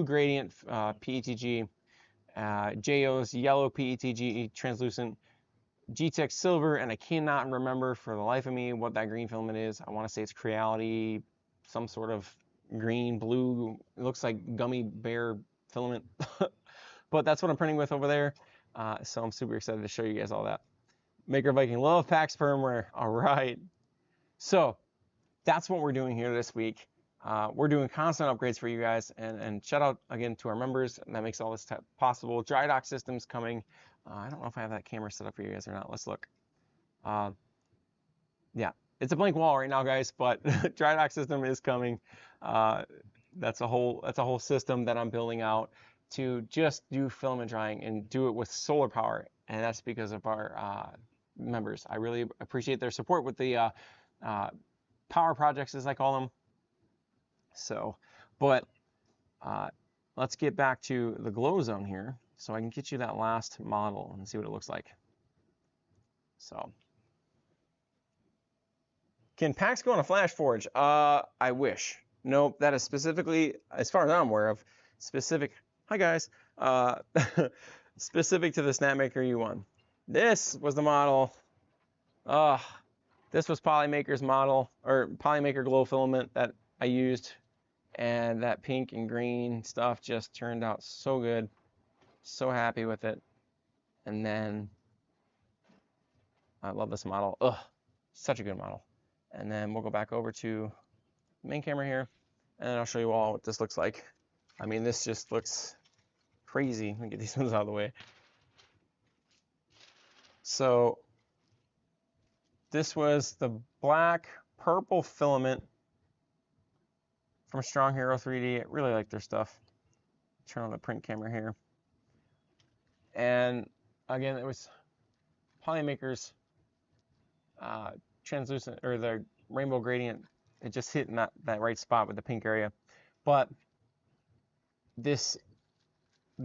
gradient PETG, JO's yellow PETG translucent, G-Tech silver, and I cannot remember for the life of me what that green filament is. I want to say it's Creality, some sort of green, blue, it looks like gummy bear filament. But that's what I'm printing with over there. So I'm super excited to show you guys all that. Maker Viking, love Paxx firmware. All right. So that's what we're doing here this week. We're doing constant upgrades for you guys, and shout out again to our members that makes all this possible. Dry dock systems coming. I don't know if I have that camera set up for you guys or not. Let's look. Yeah, it's a blank wall right now, guys, but dry dock system is coming. That's a whole system that I'm building out to just do filament drying and do it with solar power, and that's because of our members. I really appreciate their support with the power projects, as I call them. So, but let's get back to the GlowZone here, so I can get you that last model and see what it looks like. So, can Paxx go on a flash forge? I wish. Nope, that is specifically, as far as I'm aware of, specific, hi guys, specific to the Snapmaker U1. This was the model, this was Polymaker's model, or Polymaker glow filament that I used, and that pink and green stuff just turned out so good. So happy with it. And then, I love this model. Ugh, such a good model. And then we'll go back over to the main camera here, and I'll show you all what this looks like. I mean, this just looks crazy. Let me get these ones out of the way. So this was the black purple filament from Strong Hero 3D. I really like their stuff. Turn on the print camera here. And again, it was Polymaker's translucent, or the rainbow gradient. It just hit in that right spot with the pink area. But this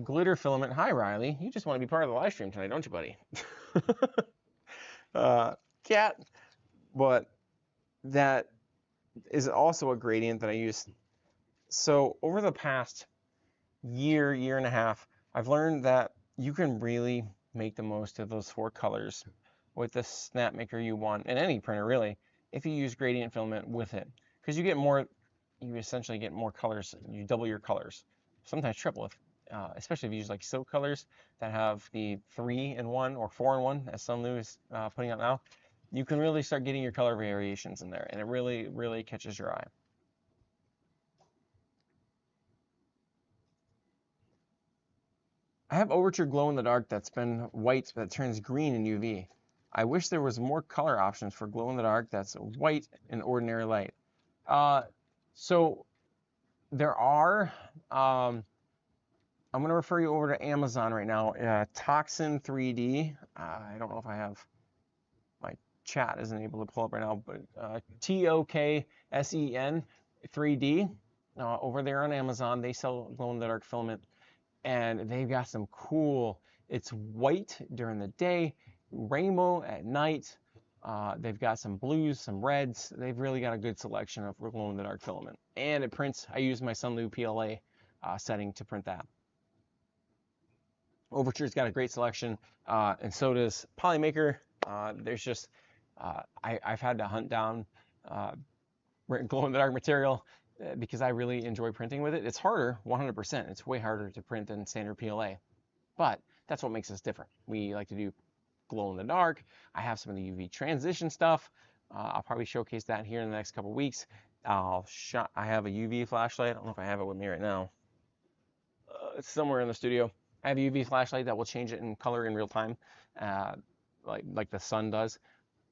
glitter filament, hi Riley, you just want to be part of the live stream tonight, don't you, buddy? Cat. But that is also a gradient that I use. So over the past year and a half, I've learned that you can really make the most of those 4 colors with the Snapmaker U1, and any printer really, if you use gradient filament with it. Because you essentially get more colors, you double your colors, sometimes triple if, especially if you use like silk colors that have the 3-in-1 or 4-in-1, as some is putting out now. You can really start getting your color variations in there, and it really, really catches your eye. I have Overture glow in the dark that's been white that turns green in UV. I wish there was more color options for glow in the dark that's white in ordinary light. So there are, I'm going to refer you over to Amazon right now. Toxin 3D. I don't know if I have, my chat isn't able to pull up right now, but TOKSEN 3D. Over there on Amazon, they sell glow in the dark filament, and they've got some cool, it's white during the day, rainbow at night. They've got some blues, some reds. They've really got a good selection of glow in the dark filament. And it prints, I use my Sunlu PLA setting to print that. Overture's got a great selection, and so does Polymaker. There's just, I've had to hunt down glow in the dark material because I really enjoy printing with it. It's harder, 100%. It's way harder to print than standard PLA, but that's what makes us different. We like to do glow in the dark. I have some of the UV transition stuff. I'll probably showcase that here in the next couple weeks. I have a UV flashlight. I don't know if I have it with me right now. It's somewhere in the studio. I have a UV flashlight that will change it in color in real time, like the sun does.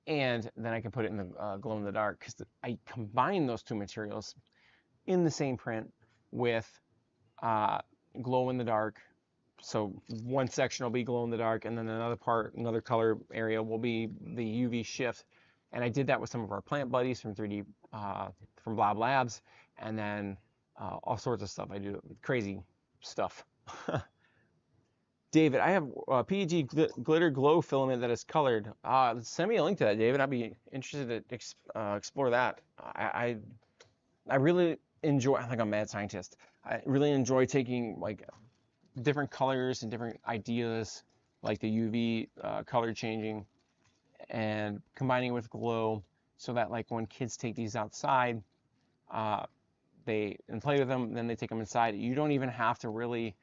And then I can put it in the glow in the dark, because I combine those 2 materials in the same print with glow in the dark. So one section will be glow in the dark, and then another color area will be the UV shift. And I did that with some of our plant buddies from 3D, from Blob Labs, and then all sorts of stuff. I do crazy stuff. David, I have PEG glitter glow filament that is colored. Send me a link to that, David. I'd be interested to explore that. I really enjoy, I'm like a mad scientist. I really enjoy taking like different colors and different ideas, like the UV color changing, and combining with glow, so that like when kids take these outside, they play with them, then they take them inside. You don't even have to really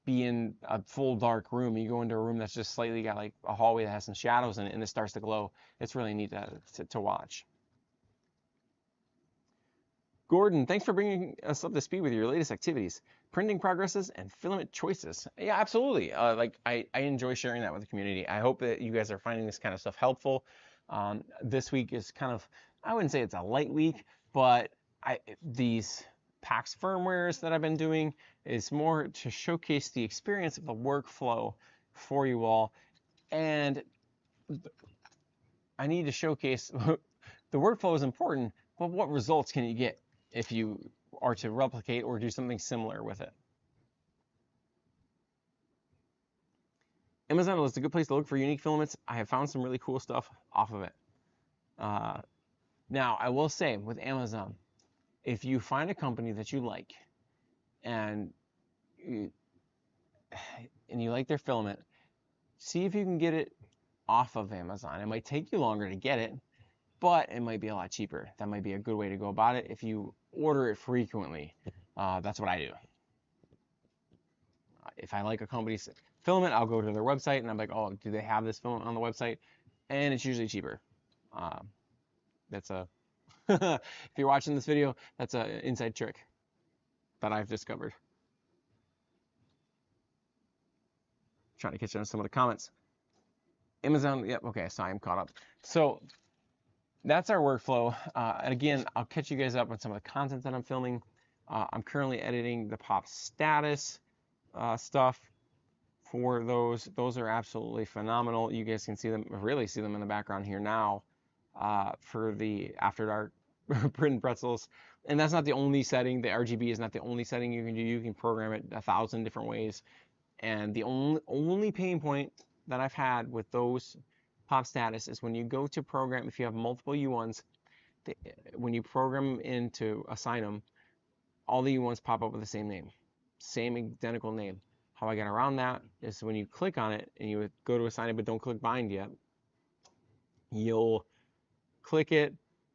be in a full dark room. You go into a room that's just slightly got like a hallway that has some shadows in it, and it starts to glow. It's really neat to watch. Gordon, thanks for bringing us up to speed with your latest activities, printing progresses, and filament choices. Yeah, absolutely. Like I enjoy sharing that with the community. I hope that you guys are finding this kind of stuff helpful. This week is kind of, I wouldn't say it's a light week, but these Paxx Firmwares that I've been doing is more to showcase the experience of the workflow for you all. And I need to showcase the workflow is important, but what results can you get if you are to replicate or do something similar with it? Amazon is a good place to look for unique filaments. I have found some really cool stuff off of it. Now, I will say with Amazon, if you find a company that you like and you like their filament, see if you can get it off of Amazon. It might take you longer to get it, but it might be a lot cheaper. That might be a good way to go about it if you order it frequently. That's what I do. If I like a company's filament, I'll go to their website and I'm like, oh, do they have this filament on the website? And it's usually cheaper. That's a if you're watching this video, that's an inside trick that I've discovered. Trying to catch on some of the comments. Amazon, yep, okay, so I'm caught up. So that's our workflow. And again, I'll catch you guys up on some of the content that I'm filming. I'm currently editing the pop status stuff for those. Those are absolutely phenomenal. You guys can see them, really see them in the background here now for the After Dark Print Pretzels. And that's not the only setting. The RGB is not the only setting you can do. You can program it 1,000 different ways. And the only pain point that I've had with those pop status is when you go to program, if you have multiple U1s, when you program in to assign them, all the U1s pop up with the same name, same identical name. How I got around that is when you click on it and you go to assign it but don't click bind yet, you'll click it,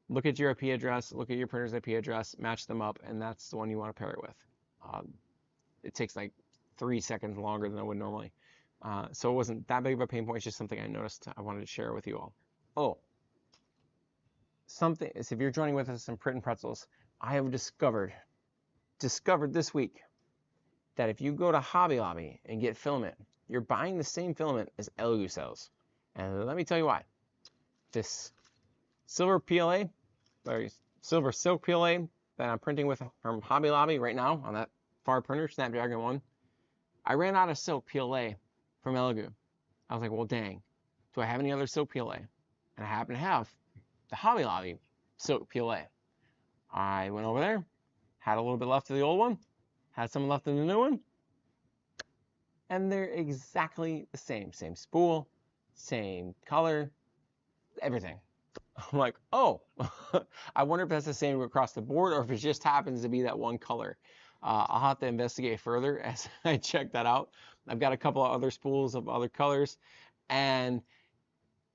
look at your IP address, look at your printer's IP address, match them up, and that's the one you want to pair it with. It takes like 3 seconds longer than it would normally. So it wasn't that big of a pain point. It's just something I noticed I wanted to share with you all. Oh, something is, if you're joining with us in Print Pretzels, I have discovered this week that if you go to Hobby Lobby and get filament, you're buying the same filament as LU sells. And let me tell you why. This silver PLA, or silver silk PLA that I'm printing with from Hobby Lobby right now on that far printer, Snapdragon 1, I ran out of silk PLA from Elegoo. I was like, well, dang, do I have any other silk PLA? And I happen to have the Hobby Lobby silk PLA. I went over there, had a little bit left of the old one, had some left in the new one, and they're exactly the same. Same spool, same color, everything. I'm like, oh, I wonder if that's the same across the board or if it just happens to be that one color. I'll have to investigate further as I check that out. I've got a couple of other spools of other colors, and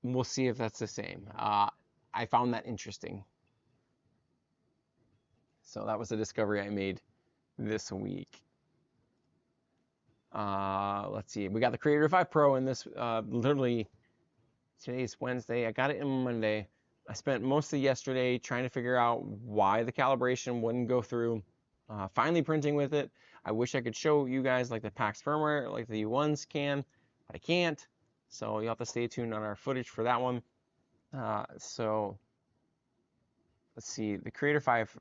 we'll see if that's the same. I found that interesting. So that was a discovery I made this week. Let's see. We got the Creator 5 Pro in this. Literally, today's Wednesday. I got it in Monday. I spent most of yesterday trying to figure out why the calibration wouldn't go through. Finally printing with it. I wish I could show you guys like the Paxx Firmware, like the U1s can, but I can't. So you'll have to stay tuned on our footage for that one. So let's see. The Creator 5,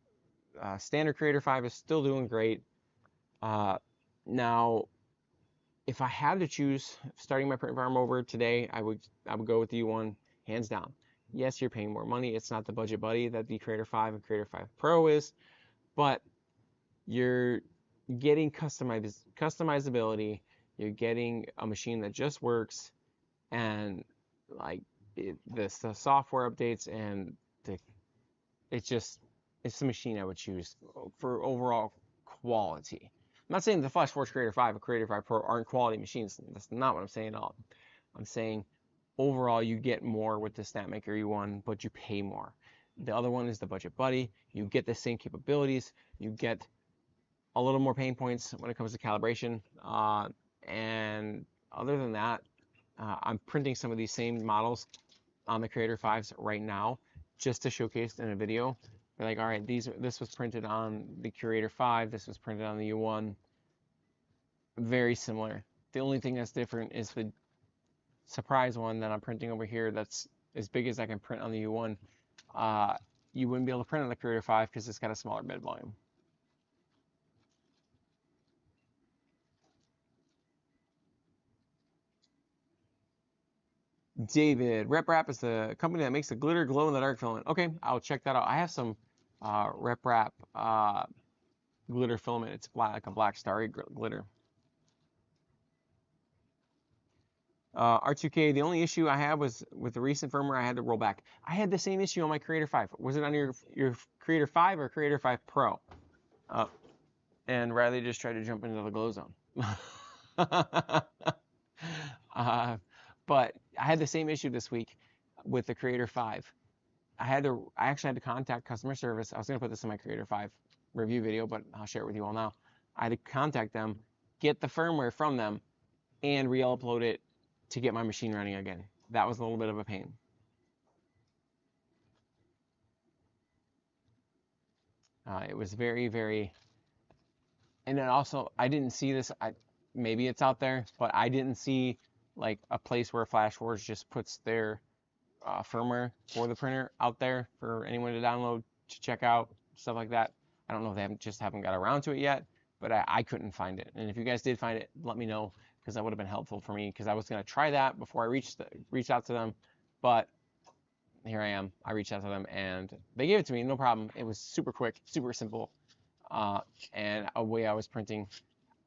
standard Creator 5 is still doing great. Now, if I had to choose starting my print farm over today, I would go with the U1 hands down. Yes, you're paying more money. It's not the budget buddy that the Creator 5 and Creator 5 Pro is, but you're getting customizability. You're getting a machine that just works, and like the software updates, and it's the machine I would choose for overall quality. I'm not saying the FlashForge Creator 5 and Creator 5 Pro aren't quality machines. That's not what I'm saying at all. I'm saying overall you get more with the Snapmaker U1, but you pay more. The other one is the budget buddy. You get the same capabilities. You get a little more pain points when it comes to calibration. And other than that, I'm printing some of these same models on the Creator 5s right now, just to showcase in a video. They're like, all right, this was printed on the Creator 5, this was printed on the U1. Very similar. The only thing that's different is the surprise one that I'm printing over here that's as big as I can print on the U1. You wouldn't be able to print on the Creator 5 because it's got a smaller bed volume. David, RepRap is the company that makes the glitter glow-in-the-dark filament. Okay, I'll check that out. I have some RepRap glitter filament. It's black, like a black starry glitter. R2K, the only issue I had was with the recent firmware, I had to roll back. I had the same issue on my Creator 5. Was it on your Creator 5 or Creator 5 Pro? And Riley just tried to jump into the GlowZone. But I had the same issue this week with the Creator 5. I actually had to contact customer service. I was going to put this in my Creator 5 review video, but I'll share it with you all now. I had to contact them, get the firmware from them, and re-upload it to get my machine running again. That was a little bit of a pain. It was very, very, and then also I didn't see this. Maybe it's out there, but I didn't see like a place where FlashForge just puts their firmware for the printer out there for anyone to download, to check out, stuff like that. I don't know if they haven't got around to it yet, but I couldn't find it. And if you guys did find it, let me know, because that would have been helpful for me, because I was going to try that before I reached out to them. But here I am. I reached out to them and they gave it to me, no problem. It was super quick, super simple, and a way I was printing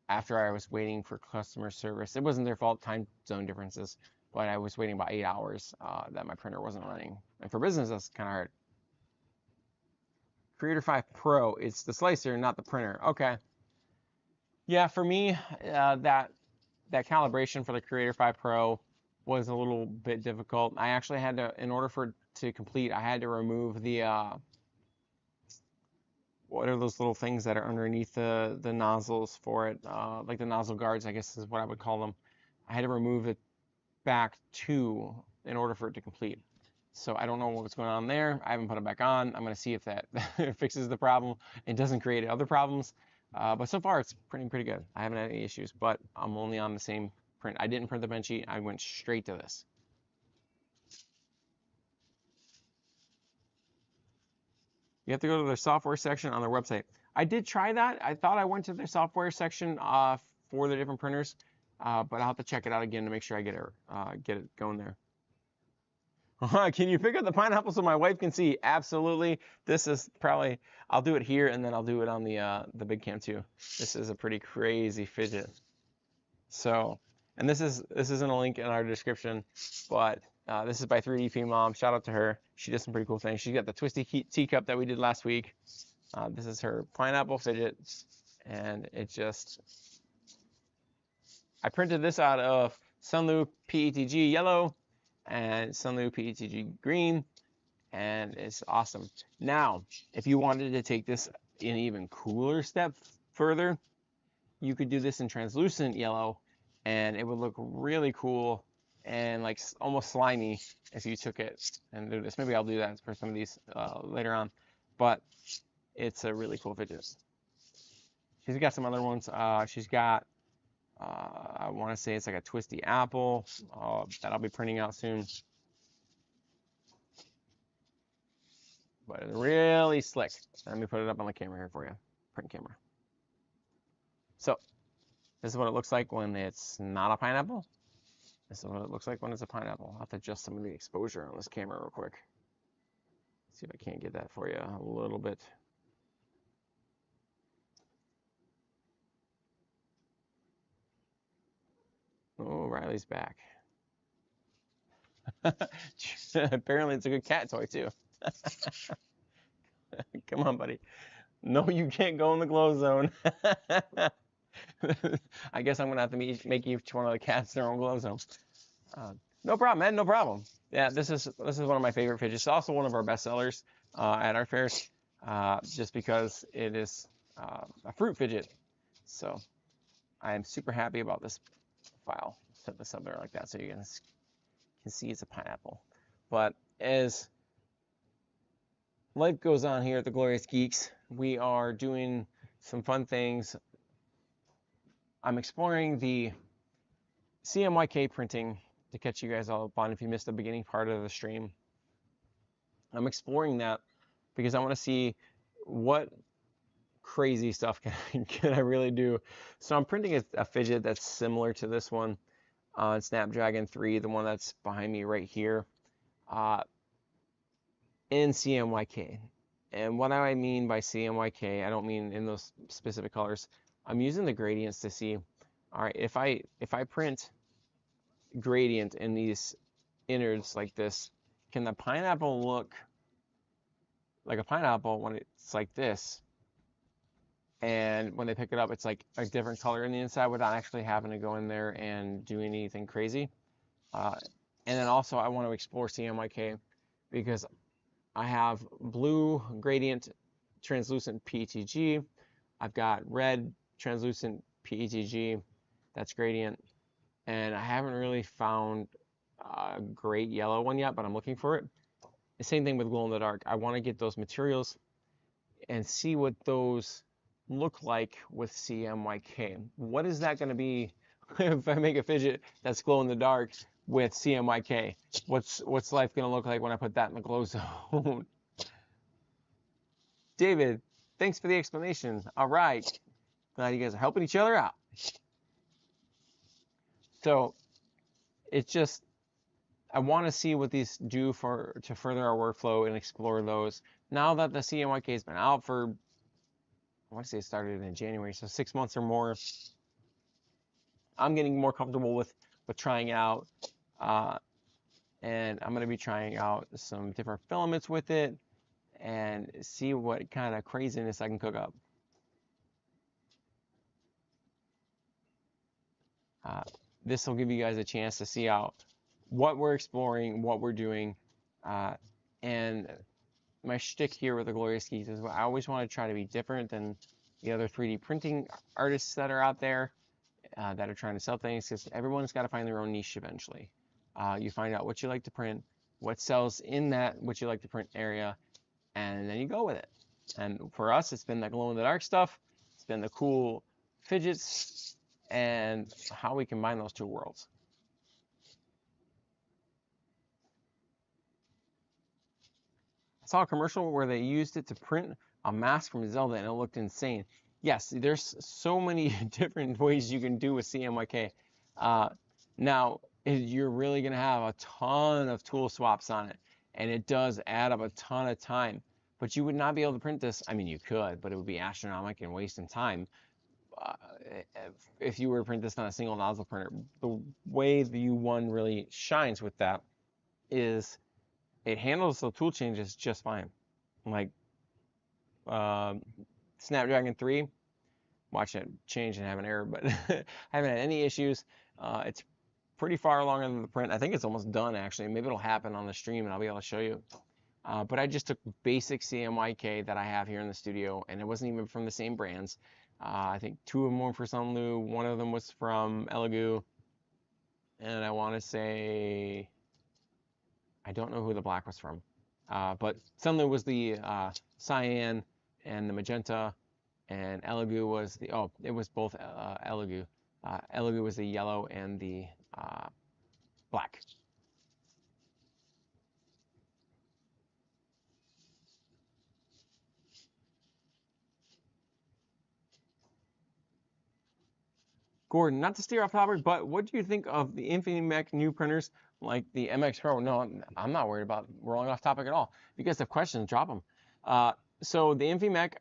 after I was waiting for customer service. It wasn't their fault, time zone differences, but I was waiting about 8 hours that my printer wasn't running. And for business, that's kind of hard. Creator 5 Pro, it's the slicer, not the printer. Okay. Yeah, for me, that calibration for the Creator 5 Pro was a little bit difficult. I actually had to, in order for it to complete, I had to remove the what are those little things that are underneath the nozzles for it, like the nozzle guards, I guess is what I would call them. I had to remove it back two in order for it to complete. So I don't know what's going on there. I haven't put it back on. I'm going to see if that fixes the problem and doesn't create other problems. But so far it's pretty good. I haven't had any issues, but I'm only on the same print. I didn't print the bench sheet. I went straight to this. You have to go to their software section on their website. I did try that. I thought I went to their software section for the different printers, but I'll have to check it out again to make sure I get it going there. Can you pick up the pineapple so my wife can see? Absolutely. This is probably, I'll do it here and then I'll do it on the big cam too. This is a pretty crazy fidget. So, and this isn't a link in our description, but this is by 3DP Mom. Shout out to her. She did some pretty cool things. She's got the twisty teacup that we did last week. This is her pineapple fidget, and it just, I printed this out of Sunlu PETG yellow and Sunlu PETG green, and it's awesome. Now, if you wanted to take this an even cooler step further, you could do this in translucent yellow, and it would look really cool and like almost slimy if you took it and do this. Maybe I'll do that for some of these later on, but it's a really cool fidget. She's got some other ones. She's got, I want to say it's like a twisty apple that I'll be printing out soon. But it's really slick. Let me put it up on the camera here for you, print camera. So this is what it looks like when it's not a pineapple. This is what it looks like when it's a pineapple. I'll have to adjust some of the exposure on this camera real quick. See if I can't get that for you a little bit. Oh, Riley's back. Apparently it's a good cat toy too. Come on, buddy. No, you can't go in the GlowZone. I guess I'm gonna have to make each one of the cats their own GlowZone. No problem, man. No problem. Yeah, this is one of my favorite fidgets. It's also one of our best sellers at our fairs, just because it is a fruit fidget. So I am super happy about this file. Set this up there like that so you guys can see it's a pineapple. But as life goes on here at the Glorious Geeks, we are doing some fun things. I'm exploring the CMYK printing to catch you guys all up on if you missed the beginning part of the stream. I'm exploring that because I want to see what crazy stuff can I really do. So I'm printing a fidget that's similar to this one on Snapdragon 3, the one that's behind me right here, in CMYK. And what I mean by CMYK, I don't mean in those specific colors. I'm using the gradients to see, all right, if I print gradient in these innards like this. Can the pineapple look like a pineapple when it's like this? And when they pick it up, it's like a different color in the inside without actually having to go in there and do anything crazy. And then also I want to explore CMYK because I have blue gradient translucent PETG. I've got red translucent PETG, that's gradient. And I haven't really found a great yellow one yet, but I'm looking for it. The same thing with glow in the dark. I want to get those materials and see what those look like with CMYK. What is that going to be if I make a fidget that's glow in the dark with CMYK? What's life going to look like when I put that in the GlowZone? David, thanks for the explanation. All right, glad you guys are helping each other out. So it's just, I want to see what these do to further our workflow and explore those. Now that the CMYK has been out for, I want to say it started in January, so 6 months or more, I'm getting more comfortable with trying it out. And I'm going to be trying out some different filaments with it and see what kind of craziness I can cook up. This will give you guys a chance to see out what we're exploring, what we're doing, and my shtick here with the Glorious Geeks is I always want to try to be different than the other 3D printing artists that are out there that are trying to sell things, because everyone's got to find their own niche eventually. You find out what you like to print, what sells in that what you like to print area, and then you go with it. And for us, it's been the glow in the dark stuff, it's been the cool fidgets, and how we combine those two worlds. I saw a commercial where they used it to print a mask from Zelda and it looked insane. Yes, there's so many different ways you can do with CMYK. Now, you're really going to have a ton of tool swaps on it, and it does add up a ton of time. But you would not be able to print this. I mean, you could, but it would be astronomical and wasting time. If you were to print this on a single nozzle printer. The way the U1 really shines with that is it handles the tool changes just fine. Like Snapdragon 3, watching it change and have an error, but I haven't had any issues. It's pretty far along in the print. I think it's almost done actually. Maybe it'll happen on the stream and I'll be able to show you. But I just took basic CMYK that I have here in the studio, and it wasn't even from the same brands. I think 2 of them were for Sunlu, 1 of them was from Elegoo, and I want to say, I don't know who the black was from, but Sunlu was the cyan and the magenta, and Elegoo was the, oh, it was both Elegoo. Elegoo was the yellow and the black. Gordon, not to steer off topic, but what do you think of the CMYK new printers like the MX Pro? No, I'm not worried about rolling off topic at all. If you guys have questions, drop them. So the CMYK,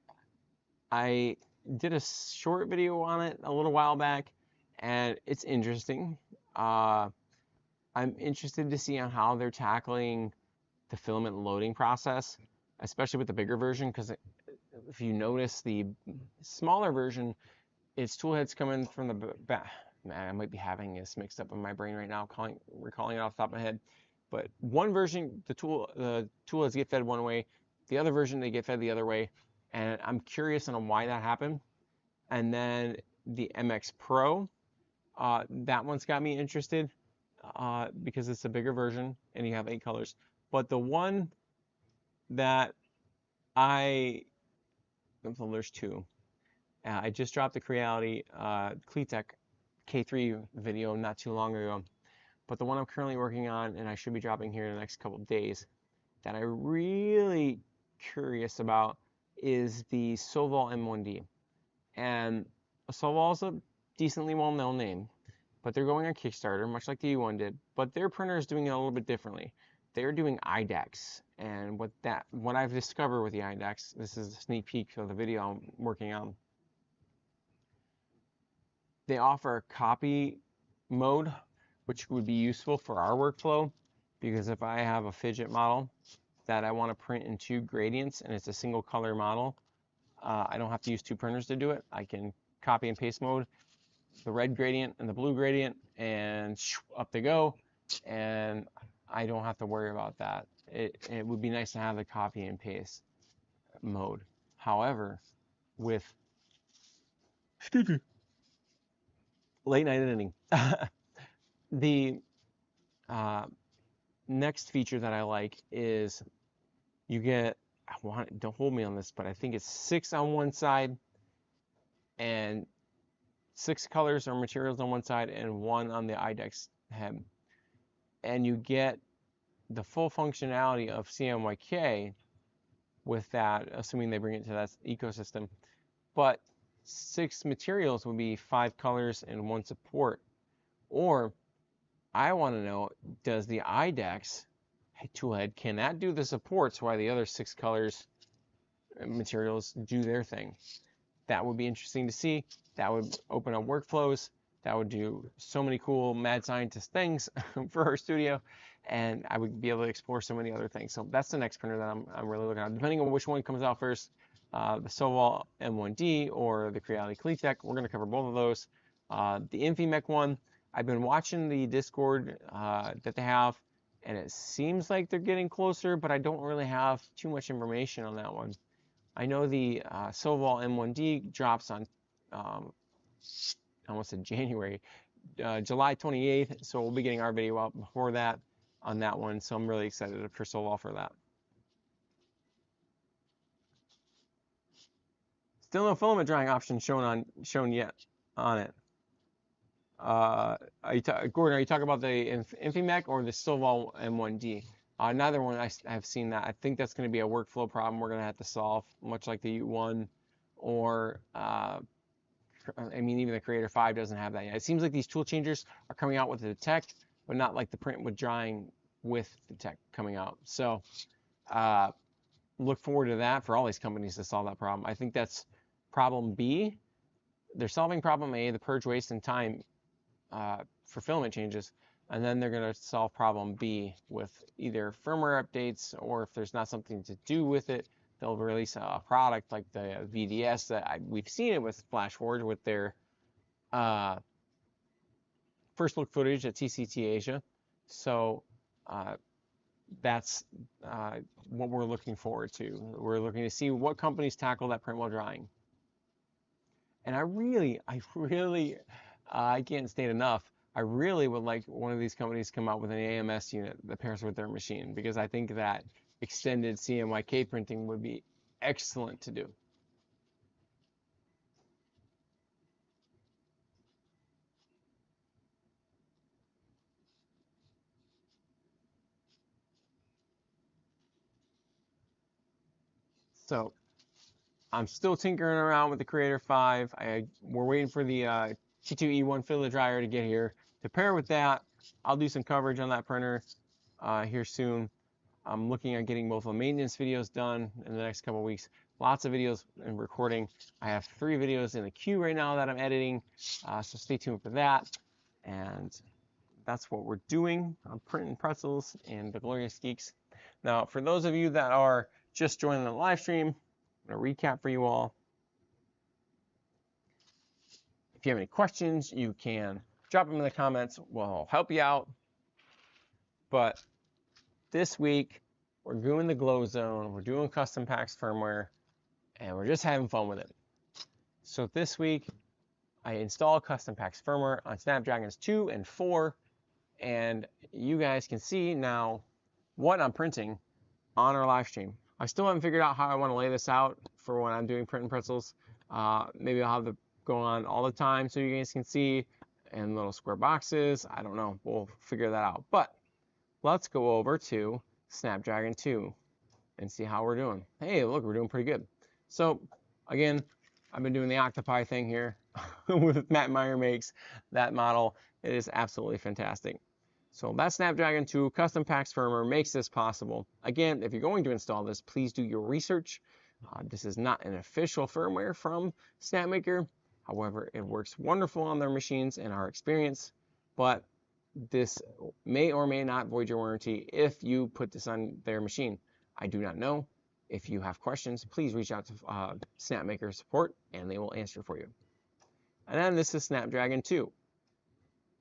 I did a short video on it a little while back, and it's interesting. I'm interested to see on how they're tackling the filament loading process, especially with the bigger version, because if you notice the smaller version, its tool heads coming from the back. Man, I might be having this mixed up in my brain right now, recalling it off the top of my head. But one version, the tool heads get fed one way, the other version they get fed the other way, and I'm curious on why that happened. And then the MX Pro, that one's got me interested because it's a bigger version and you have 8 colors. But the one that well, there's 2. I just dropped the Creality Cleatech K3 video not too long ago, but the one I'm currently working on, and I should be dropping here in the next couple of days, that I'm really curious about is the Soval M1D. And Soval is a decently well-known name, but they're going on Kickstarter, much like the U1 did, but their printer is doing it a little bit differently. They're doing IDEX, and what I've discovered with the IDEX, this is a sneak peek of the video I'm working on. They offer a copy mode which would be useful for our workflow, because if I have a fidget model that I want to print in 2 gradients and it's a single color model, I don't have to use 2 printers to do it. I can copy and paste mode the red gradient and the blue gradient, and up they go, and I don't have to worry about that. It would be nice to have the copy and paste mode. However, with late night editing, the next feature that I like is you get, don't hold me on this, but I think it's 6 on one side and 6 colors or materials on one side and 1 on the IDEX head. And you get the full functionality of CMYK with that, assuming they bring it to that ecosystem. But 6 materials would be 5 colors and 1 support. Or I want to know, does the IDEX toolhead, can that do the supports while the other 6 colors and materials do their thing? That would be interesting to see. That would open up workflows. That would do so many cool mad scientist things for our studio, and I would be able to explore so many other things. So that's the next printer that I'm really looking at. Depending on which one comes out first, the Sovol M1D or the Creality Cleatech, we're going to cover both of those. The CMYK one, I've been watching the Discord that they have, and it seems like they're getting closer, but I don't really have too much information on that one. I know the Sovol M1D drops on, I almost said January, July 28th, so we'll be getting our video out before that on that one, so I'm really excited for Sovol for that. Still no filament drying option shown yet on it. Gordon, are you talking about the CMYK or the Sovol M1D? Neither one I have seen that. I think that's going to be a workflow problem we're going to have to solve, much like the U1 or, I mean, even the Creator 5 doesn't have that yet. It seems like these tool changers are coming out with the tech, but not like the print with drying with the tech coming out. So look forward to that for all these companies to solve that problem. I think that's problem B. They're solving problem A, the purge waste and time for filament changes. And then they're going to solve problem B with either firmware updates, or if there's not something to do with it, they'll release a product like the VDS that we've seen it with FlashForge with their first look footage at TCT Asia. So that's what we're looking forward to. We're looking to see what companies tackle that print while drying. And I can't state enough, I really would like one of these companies to come out with an AMS unit that pairs with their machine, because I think that extended CMYK printing would be excellent to do. So I'm still tinkering around with the Creator 5. We're waiting for the T2E1 filler dryer to get here. To pair with that, I'll do some coverage on that printer here soon. I'm looking at getting both the maintenance videos done in the next couple of weeks. Lots of videos and recording. I have 3 videos in the queue right now that I'm editing, so stay tuned for that. And that's what we're doing on Print Pretzels and the Glorious Geeks. Now, for those of you that are just joining the live stream, I'm going to recap for you all. If you have any questions, you can drop them in the comments. We'll help you out. But this week, we're doing the GlowZone, we're doing custom Paxx Firmware, and we're just having fun with it. So this week, I installed custom Paxx Firmware on Snapdragons 2 and 4, and you guys can see now what I'm printing on our live stream. I still haven't figured out how I want to lay this out for when I'm doing Print Pretzels. Maybe I'll have it go on all the time so you guys can see in little square boxes. I don't know. We'll figure that out. But let's go over to Snapdragon 2 and see how we're doing. Hey, look, we're doing pretty good. So again, I've been doing the Octopi thing here with Matt Meyer makes that model. It is absolutely fantastic. So that Snapdragon 2 custom Paxx firmware makes this possible. Again, if you're going to install this, please do your research. This is not an official firmware from Snapmaker. However, it works wonderful on their machines in our experience. But this may or may not void your warranty if you put this on their machine. I do not know. If you have questions, please reach out to Snapmaker support and they will answer for you. And then this is Snapdragon 2.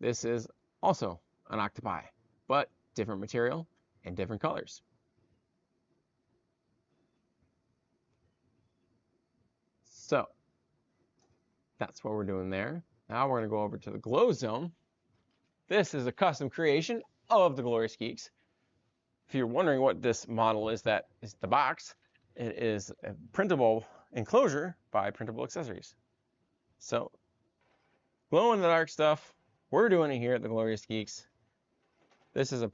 This is also an octopi, but different material and different colors. So that's what we're doing there. Now we're going to go over to the GlowZone. This is a custom creation of the Glorious Geeks. If you're wondering what this model is, that is the box. It is a printable enclosure by Printable Accessories. So glow in the dark stuff, we're doing it here at the Glorious Geeks. This is a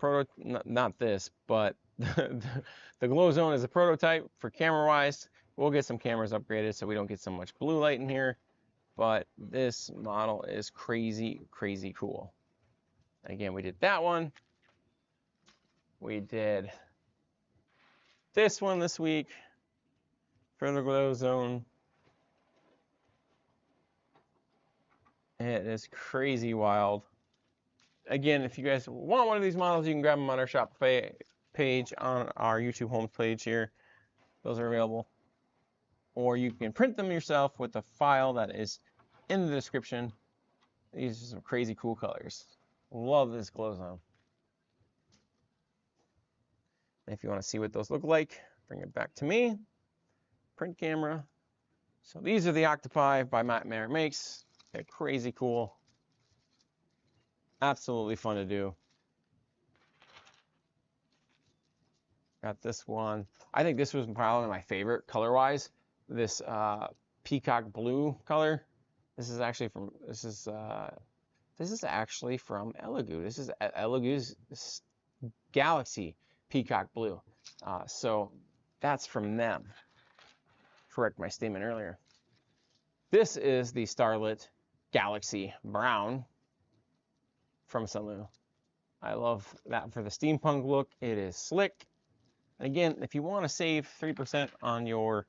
not this, but the GlowZone is a prototype for camera wise. We'll get some cameras upgraded so we don't get so much blue light in here. But this model is crazy, crazy cool. Again, we did that one. We did this one this week for the GlowZone. It is crazy wild. Again, if you guys want one of these models, you can grab them on our shop page on our YouTube home page here. Those are available. Or you can print them yourself with the file that is in the description. These are some crazy cool colors. Love this GlowZone. If you want to see what those look like, bring it back to me. Print camera. So these are the octopi by Matt Merritt Makes. They're crazy cool. Absolutely fun to do. Got this one. I think this was probably my favorite color-wise. This peacock blue color. This is actually from Elegoo. This is Elegoo's Galaxy Peacock Blue. So that's from them. Correct my statement earlier. This is the Starlit Galaxy Brown from Sunlu. I love that for the steampunk look. It is slick. And again, if you want to save 3% on your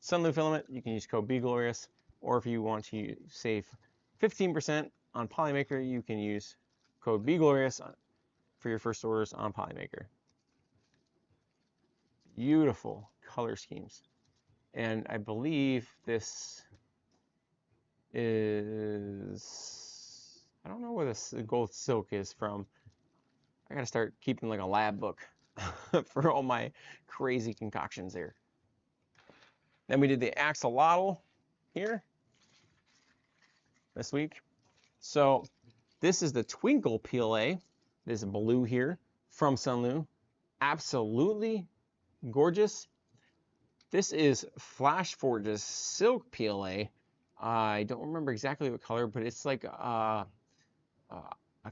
Sunlu filament, you can use code BGlorious. Or if you want to save 15% on Polymaker, you can use code BGlorious for your first orders on Polymaker. Beautiful color schemes. And I believe this is, I don't know where this gold silk is from. I gotta start keeping like a lab book for all my crazy concoctions here. Then we did the axolotl here this week. So this is the Twinkle PLA. This blue here from Sunlu. Absolutely gorgeous. This is Flash Forge's Silk PLA. I don't remember exactly what color, but it's like a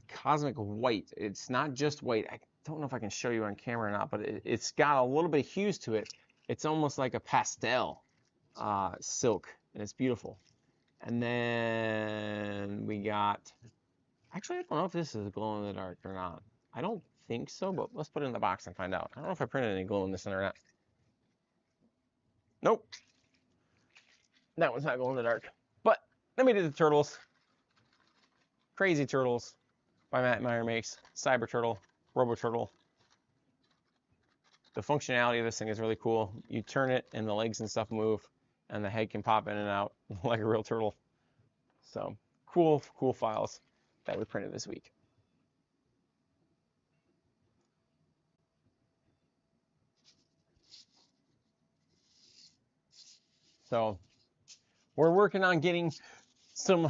cosmic white. It's not just white. I don't know if I can show you on camera or not, but it's got a little bit of hues to it. It's almost like a pastel silk, and it's beautiful. And then we got, actually I don't know if this is glow in the dark or not. I don't think so, but let's put it in the box and find out. I don't know if I printed any glow in this or not. Nope. That one's not glow in the dark. But then we did the turtles. Crazy Turtles by Matt Merritt Makes. Cyber Turtle, Robo Turtle. The functionality of this thing is really cool. You turn it and the legs and stuff move, and the head can pop in and out like a real turtle. So cool, cool files that we printed this week. So we're working on getting some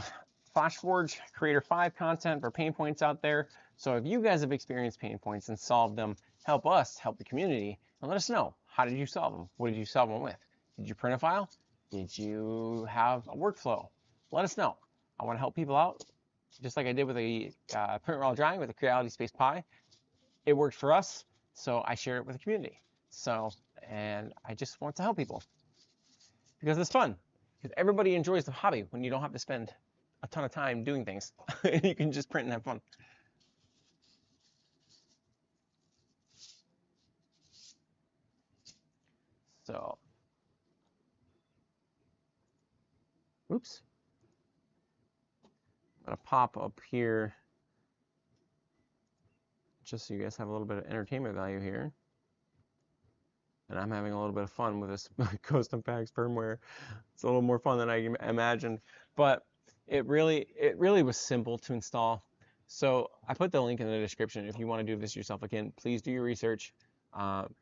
FlashForge Creator 5 content for pain points out there. So if you guys have experienced pain points and solved them, help us help the community and let us know. How did you solve them? What did you solve them with? Did you print a file? Did you have a workflow? Let us know. I want to help people out, just like I did with a print while drying with a Creality Space Pi. It worked for us, so I share it with the community. So, and I just want to help people because it's fun. Because everybody enjoys the hobby when you don't have to spend a ton of time doing things. You can just print and have fun. So, oops. I'm gonna pop up here just so you guys have a little bit of entertainment value here. And I'm having a little bit of fun with this custom Paxx firmware. It's a little more fun than I imagined, but it really was simple to install. So I put the link in the description if you want to do this yourself. Again, please do your research.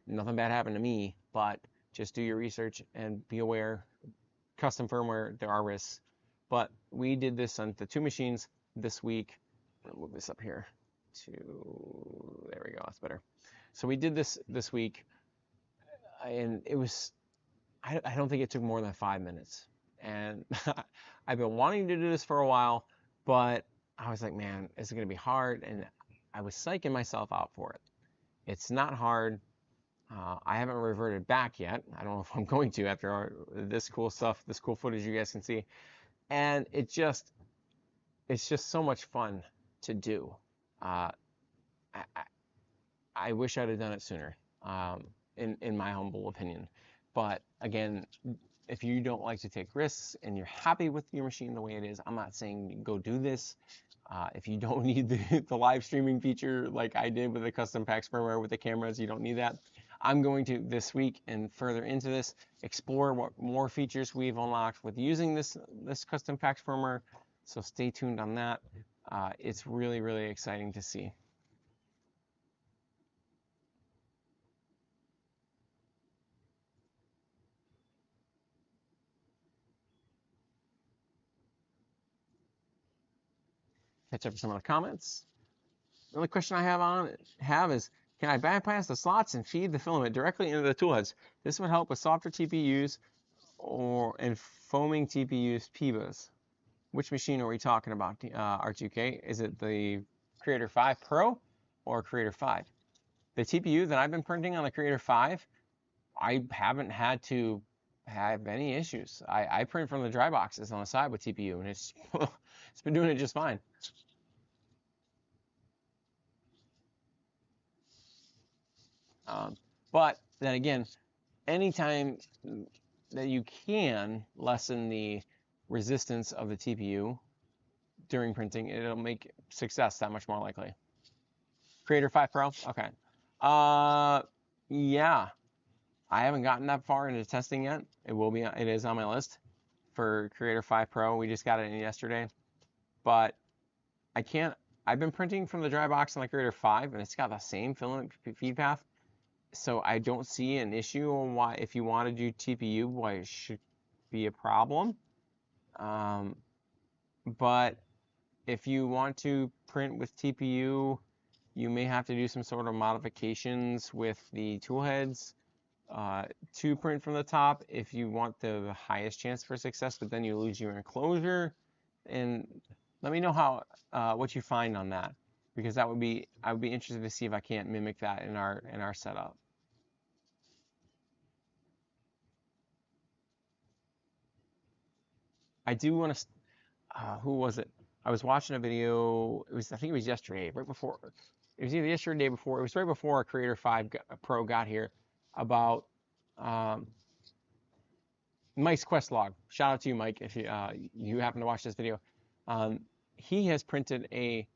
Nothing bad happened to me, but just do your research and be aware. Custom firmware, there are risks. But we did this on the 2 machines this week. I'll move this up here to, there we go, that's better. So we did this week, and it was, I don't think it took more than 5 minutes. And I've been wanting to do this for a while, but I was like, man, it's going to be hard. And I was psyching myself out for it. It's not hard. I haven't reverted back yet. I don't know if I'm going to after this cool stuff, this cool footage you guys can see. And it's just so much fun to do. I wish I'd have done it sooner, in my humble opinion. But again, if you don't like to take risks and you're happy with your machine the way it is, I'm not saying go do this. If you don't need the live streaming feature like I did with the custom Paxx firmware with the cameras, you don't need that. I'm going to, this week and further into this, explore what more features we've unlocked with using this custom Paxx firmware. So stay tuned on that. It's really, really exciting to see. Catch up with some of the comments. The only question I have is, can I bypass the slots and feed the filament directly into the toolheads? This would help with softer TPUs and foaming TPUs PIBAs. Which machine are we talking about, R2K? Is it the Creator 5 Pro or Creator 5? The TPU that I've been printing on the Creator 5, I haven't had to have any issues. I print from the dry boxes on the side with TPU, and it's it's been doing it just fine. But then again, anytime that you can lessen the resistance of the TPU during printing, it'll make success that much more likely. Creator 5 Pro? Okay. Yeah. I haven't gotten that far into testing yet. It is on my list for Creator 5 Pro. We just got it in yesterday. But I've been printing from the dry box on the Creator 5, and it's got the same filament feed path. So I don't see an issue on why, if you want to do TPU, why it should be a problem. But if you want to print with TPU, you may have to do some sort of modifications with the tool heads to print from the top if you want the highest chance for success, but then you lose your enclosure. And let me know how what you find on that, because I would be interested to see if I can't mimic that in our setup. I do want to. Who was it? I was watching a video. I think it was yesterday, right before. It was either yesterday or the day before. It was right before our Creator 5 Pro got here. About Mike's quest log. Shout out to you, Mike, if you happen to watch this video. He has printed he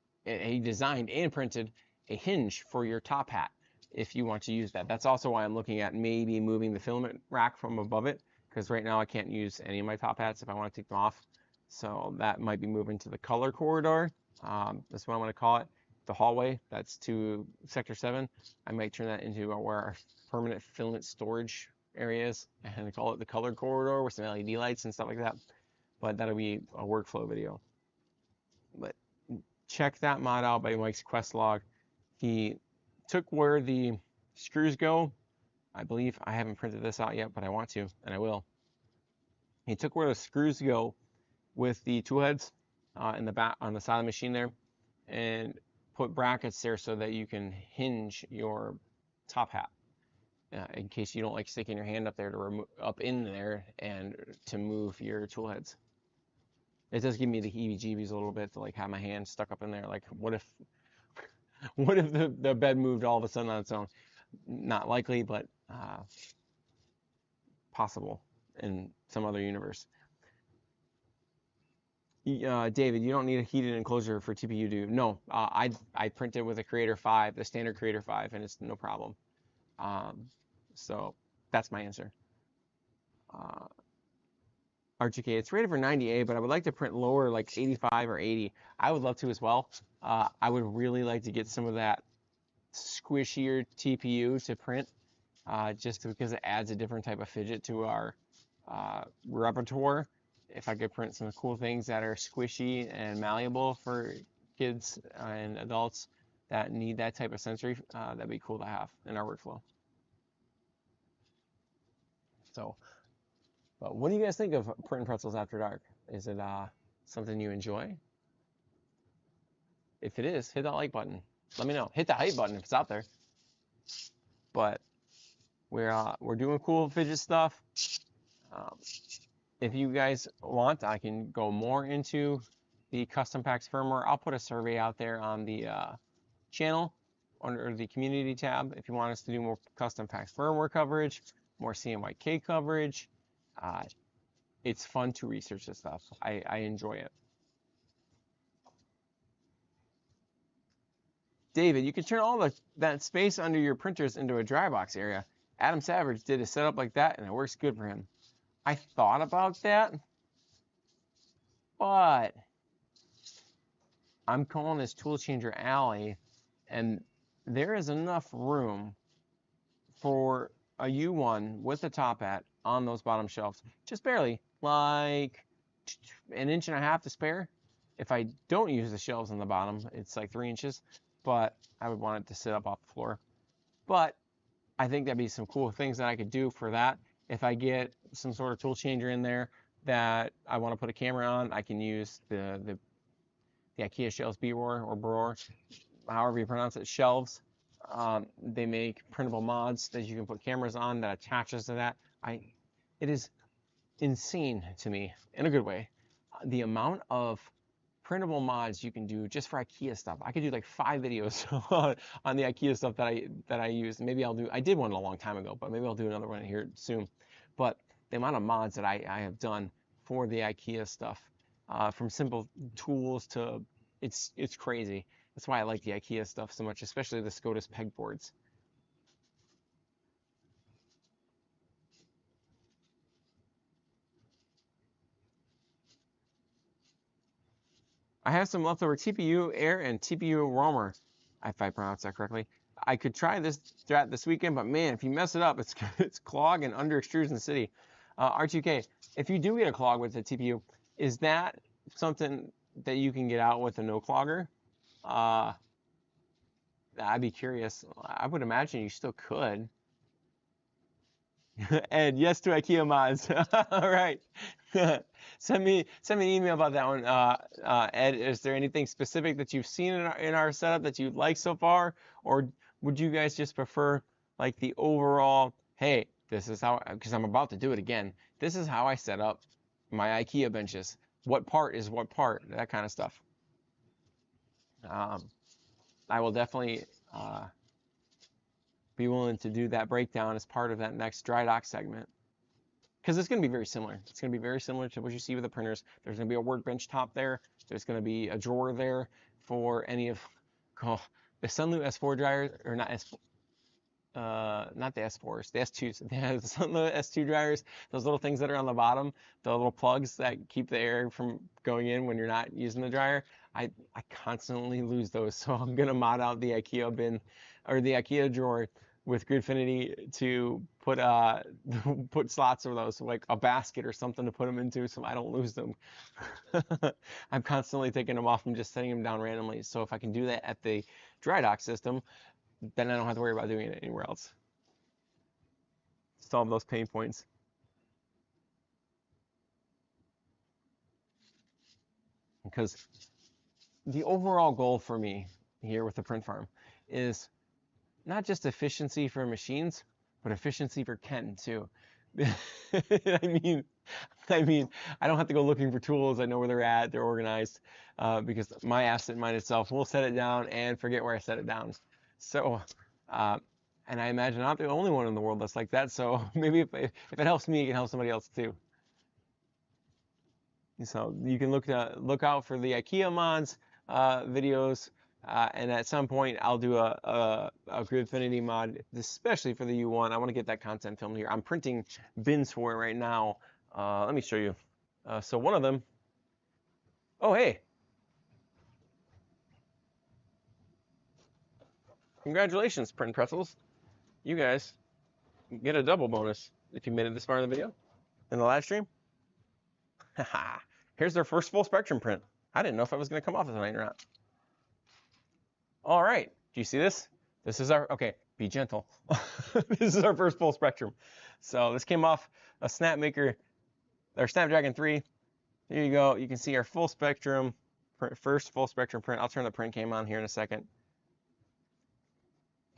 designed and printed a hinge for your top hat if you want to use that. That's also why I'm looking at maybe moving the filament rack from above it, because right now I can't use any of my top hats if I want to take them off. So that might be moving to the color corridor. That's what I'm going to call it. The hallway, that's to Sector 7. I might turn that into where our permanent filament storage areas and call it the color corridor with some LED lights and stuff like that. But that'll be a workflow video. But check that mod out by Mike's quest log. He took where the screws go. I believe I haven't printed this out yet, but I want to, and I will. He took where the screws go with the tool heads in the back on the side of the machine there, and put brackets there so that you can hinge your top hat in case you don't like sticking your hand up there to remove up in there and to move your tool heads. It does give me the heebie-jeebies a little bit to like have my hand stuck up in there. Like, what if the bed moved all of a sudden on its own? Not likely, but possible in some other universe. David, you don't need a heated enclosure for TPU, do you? No, I printed with a Creator 5, the standard Creator 5, and it's no problem. So that's my answer. R2K, it's rated for 90A, but I would like to print lower, like 85 or 80. I would love to as well. I would really like to get some of that squishier TPU to print, just because it adds a different type of fidget to our repertoire. If I could print some cool things that are squishy and malleable for kids and adults that need that type of sensory, that'd be cool to have in our workflow. So, but what do you guys think of Print Pretzels After Dark? Is it something you enjoy? If it is, hit that like button. Let me know. Hit the hype button if it's out there. But we're doing cool fidget stuff. If you guys want, I can go more into the custom Paxx firmware. I'll put a survey out there on the channel under the community tab if you want us to do more custom Paxx firmware coverage, more CMYK coverage. It's fun to research this stuff. I enjoy it. David, you can turn all that space under your printers into a dry box area. Adam Savage did a setup like that, and it works good for him. I thought about that, but I'm calling this toolchanger alley, and there is enough room for a U1 with a top hat on those bottom shelves, just barely, like an inch and a half to spare. If I don't use the shelves on the bottom, it's like 3 inches, but I would want it to sit up off the floor. But I think that'd be some cool things that I could do for that. If I get some sort of tool changer in there that I want to put a camera on, I can use the IKEA shelves, B-roar or Bror, however you pronounce it, shelves. They make printable mods that you can put cameras on that attaches to that. It is insane to me, in a good way, the amount of printable mods you can do just for IKEA stuff. I could do like 5 videos on the IKEA stuff that I use. Maybe I did one a long time ago, but maybe I'll do another one here soon. But the amount of mods that I have done for the IKEA stuff, from simple tools to, it's crazy. That's why I like the IKEA stuff so much, especially the SCOTUS pegboards. I have some leftover TPU Air and TPU Roamer, if I pronounce that correctly. I could try this weekend, but man, if you mess it up, it's clog and under extrusion city. R2K, if you do get a clog with the TPU, is that something that you can get out with a no clogger? I'd be curious. I would imagine you still could. Ed, yes to IKEA mods. All right. Send me an email about that one. Ed, is there anything specific that you've seen in our setup that you like so far? Or would you guys just prefer like the overall, hey, this is how, because I'm about to do it again. This is how I set up my IKEA benches. What part is what part? That kind of stuff. I will definitely be willing to do that breakdown as part of that next dry dock segment, because it's going to be very similar. It's going to be very similar to what you see with the printers. There's going to be a workbench top there. There's going to be a drawer there for any of the Sunlu S4 dryers, or not not the S4s, the S2s. The Sunlu S2 dryers, those little things that are on the bottom, the little plugs that keep the air from going in when you're not using the dryer. I constantly lose those, so I'm going to mod out the IKEA bin, or the IKEA drawer, with Gridfinity to put put slots of those, like a basket or something to put them into, so I don't lose them. I'm constantly taking them off and just setting them down randomly. So if I can do that at the dry dock system, then I don't have to worry about doing it anywhere else. Solve those pain points. Because the overall goal for me here with the print farm is not just efficiency for machines, but efficiency for Ken too. I mean, I don't have to go looking for tools. I know where they're at. They're organized, because my absent mind itself will set it down and forget where I set it down. So, and I imagine I'm not the only one in the world that's like that. So maybe if it helps me, it can help somebody else too. So you can look out for the IKEA mods videos, and at some point I'll do a Gridfinity mod, especially for the U1. I want to get that content filmed here. I'm printing bins for it right now. Let me show you. So one of them, oh hey, congratulations, Print Pretzels. You guys get a double bonus if you made it this far in the video, in the live stream. Haha, here's their first full spectrum print. I didn't know if I was going to come off tonight or not. All right, do you see this? This is our, okay, be gentle. This is our first full spectrum. So this came off a Snapmaker, or Snapdragon 3. Here you go. You can see our full spectrum, first full spectrum print. I'll turn the print cam on here in a second.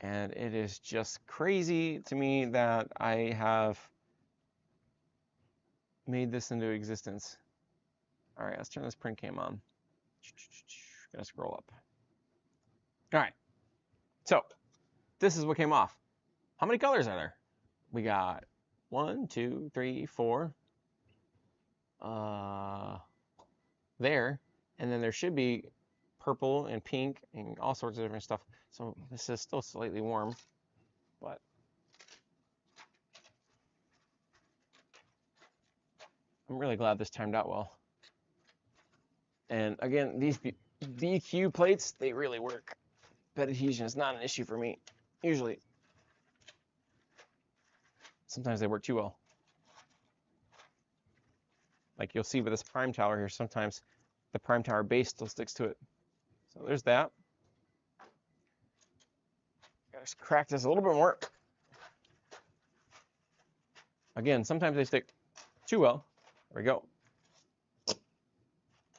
And it is just crazy to me that I have made this into existence. All right, let's turn this print cam on. Gonna scroll up. All right, so this is what came off. How many colors are there? We got 1, 2, 3, 4 there, and then there should be purple and pink and all sorts of different stuff. So this is still slightly warm, but I'm really glad this timed out well. And again, these BQ plates, they really work. Bed adhesion is not an issue for me, usually. Sometimes they work too well. Like you'll see with this prime tower here, sometimes the prime tower base still sticks to it. So there's that. Gotta crack this a little bit more. Again, sometimes they stick too well. There we go.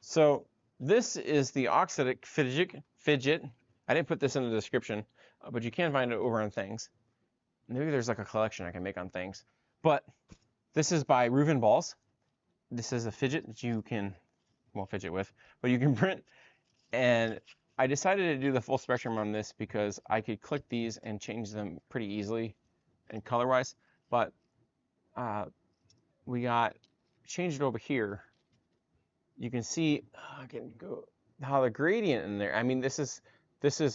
So this is the oxidic fidget. I didn't put this in the description, but you can find it over on Things. Maybe there's like a collection I can make on Things. But this is by Reuven Balls. This is a fidget that you can, well, fidget with, but you can print. And I decided to do the full spectrum on this because I could click these and change them pretty easily and color-wise. But we got changed it over here. You can see I can go how the gradient in there. I mean, this is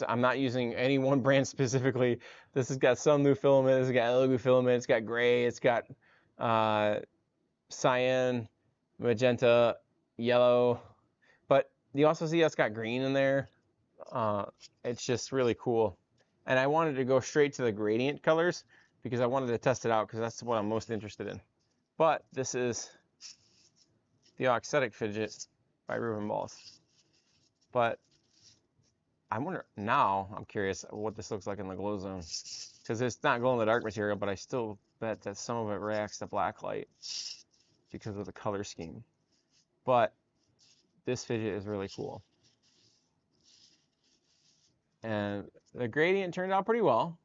I'm not using any one brand specifically. This has got some new filament. It's got LU filament. It's got gray. It's got cyan, magenta, yellow. But you also see it's got green in there. It's just really cool. And I wanted to go straight to the gradient colors because I wanted to test it out because that's what I'm most interested in. But this is the oxidic fidget by Reuven Balls. But I wonder, now I'm curious what this looks like in the GlowZone. Because it's not glow in the dark material, but I still bet that some of it reacts to black light because of the color scheme. But this fidget is really cool. And the gradient turned out pretty well.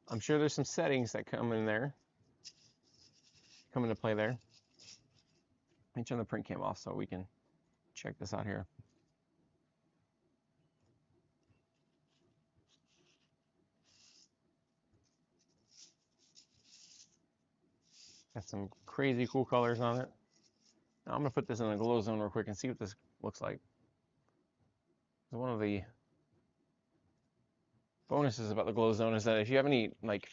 I'm sure there's some settings that come into play there. Let me turn the print cam off so we can check this out here. Got some crazy cool colors on it. Now I'm gonna put this in a GlowZone real quick and see what this looks like. So one of the bonuses about the GlowZone is that if you have any like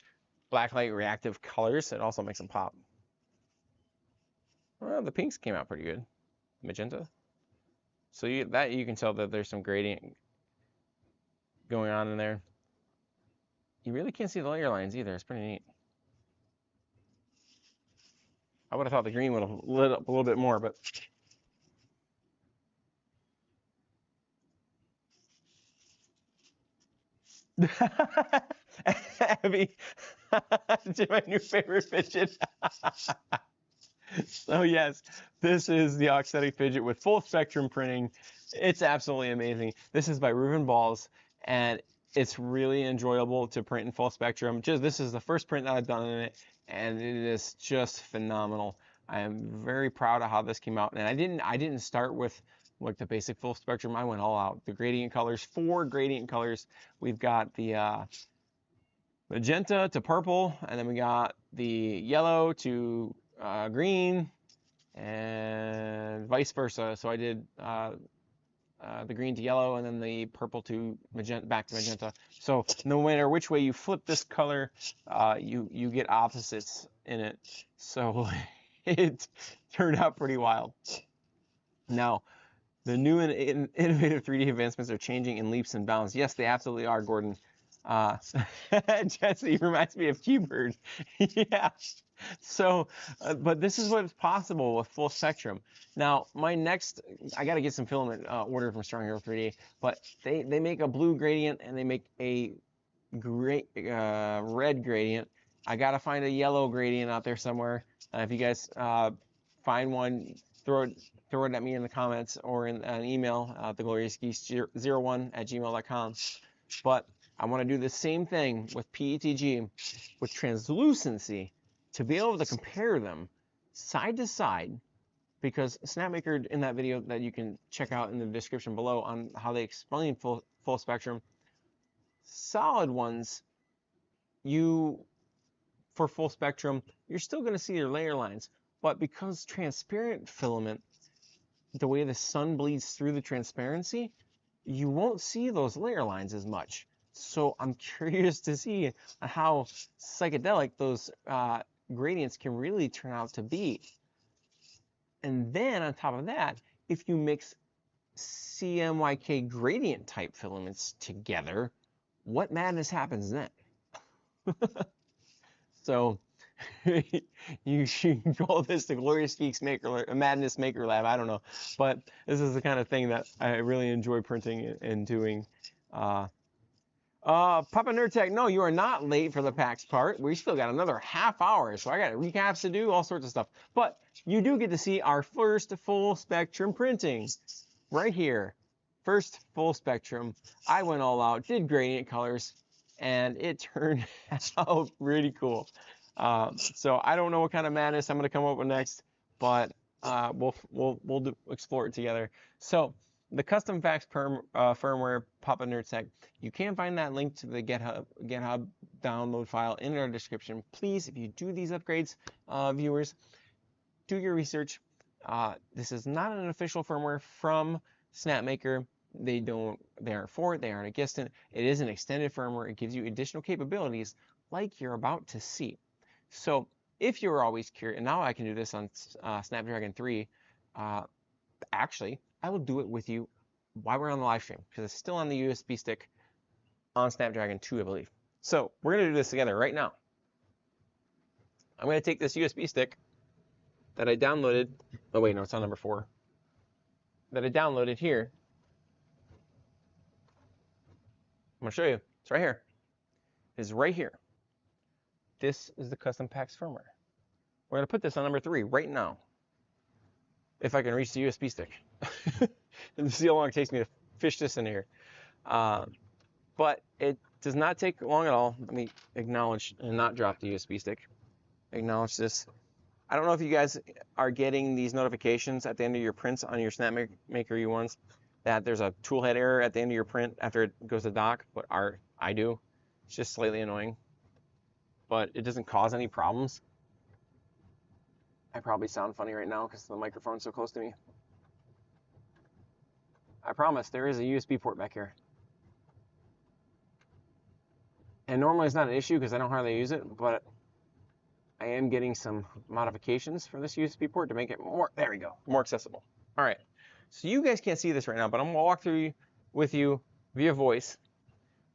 blacklight reactive colors, it also makes them pop. Well, the pinks came out pretty good. Magenta. So you can tell that there's some gradient going on in there. You really can't see the layer lines either. It's pretty neat. I would have thought the green would have lit up a little bit more, but Abby, my new favorite fidget. So yes, this is the oxidic fidget with full spectrum printing. It's absolutely amazing. This is by Reuven Balls, and it's really enjoyable to print in full spectrum. This is the first print that I've done in it, and it is just phenomenal. I am very proud of how this came out, and I didn't start with like the basic full spectrum. I went all out. The gradient colors, 4 gradient colors. We've got the magenta to purple, and then we got the yellow to green, and vice versa. So I did the green to yellow, and then the purple to magenta, back to magenta. So no matter which way you flip this color, you get opposites in it. So it turned out pretty wild. Now, the new and innovative 3D advancements are changing in leaps and bounds. Yes, they absolutely are, Gordon. Jesse reminds me of Q-Bird. Yeah. So, but this is what's possible with full spectrum. Now, my next, I got to get some filament ordered from Strong Hero 3D, but they make a blue gradient and they make a great red gradient. I got to find a yellow gradient out there somewhere. If you guys find one, throw it at me in the comments or in an email, thegloriousgeeks01@gmail.com. But I want to do the same thing with PETG, with translucency, to be able to compare them side to side, because Snapmaker, in that video that you can check out in the description below on how they explain full spectrum, solid ones, for full spectrum, you're still going to see your layer lines, but because transparent filament, the way the sun bleeds through the transparency, you won't see those layer lines as much. So I'm curious to see how psychedelic those gradients can really turn out to be. And then on top of that, if you mix CMYK gradient type filaments together, what madness happens then? So you should call this the Glorious Geeks Madness Maker Lab. I don't know, but this is the kind of thing that I really enjoy printing and doing. Papa Nerdtech, no, you are not late for the Paxx part. We still got another half hour, so I got recaps to do, all sorts of stuff. But you do get to see our first full spectrum printing right here. First full spectrum. I went all out, did gradient colors, and it turned out pretty cool. So I don't know what kind of madness I'm going to come up with next, but we'll explore it together. So the custom Paxx firmware Papa Nerdtech, you can find that link to the GitHub download file in our description. Please, if you do these upgrades, viewers, do your research. This is not an official firmware from Snapmaker. They aren't for it, they aren't against it. It is an extended firmware. It gives you additional capabilities like you're about to see. So if you're always curious, and now I can do this on Snapdragon 3, actually, I will do it with you while we're on the live stream, because it's still on the USB stick on Snapdragon 2, I believe. So we're going to do this together right now. I'm going to take this USB stick that I downloaded. Oh, wait, no, it's on number 4. That I downloaded here. I'm going to show you. It's right here. It's right here. This is the custom Paxx firmware. We're going to put this on number 3 right now, if I can reach the USB stick. And see how long it takes me to fish this in here. But it does not take long at all. Let me acknowledge and not drop the USB stick. Acknowledge this. I don't know if you guys are getting these notifications at the end of your prints on your Snapmaker U1s that there's a toolhead error at the end of your print after it goes to dock, but I do. It's just slightly annoying, but it doesn't cause any problems. I probably sound funny right now because the microphone's so close to me. I promise there is a USB port back here. And normally it's not an issue because I don't hardly use it, but I am getting some modifications for this USB port to make it more, there we go, more accessible. All right, so you guys can't see this right now, but I'm gonna walk through with you via voice.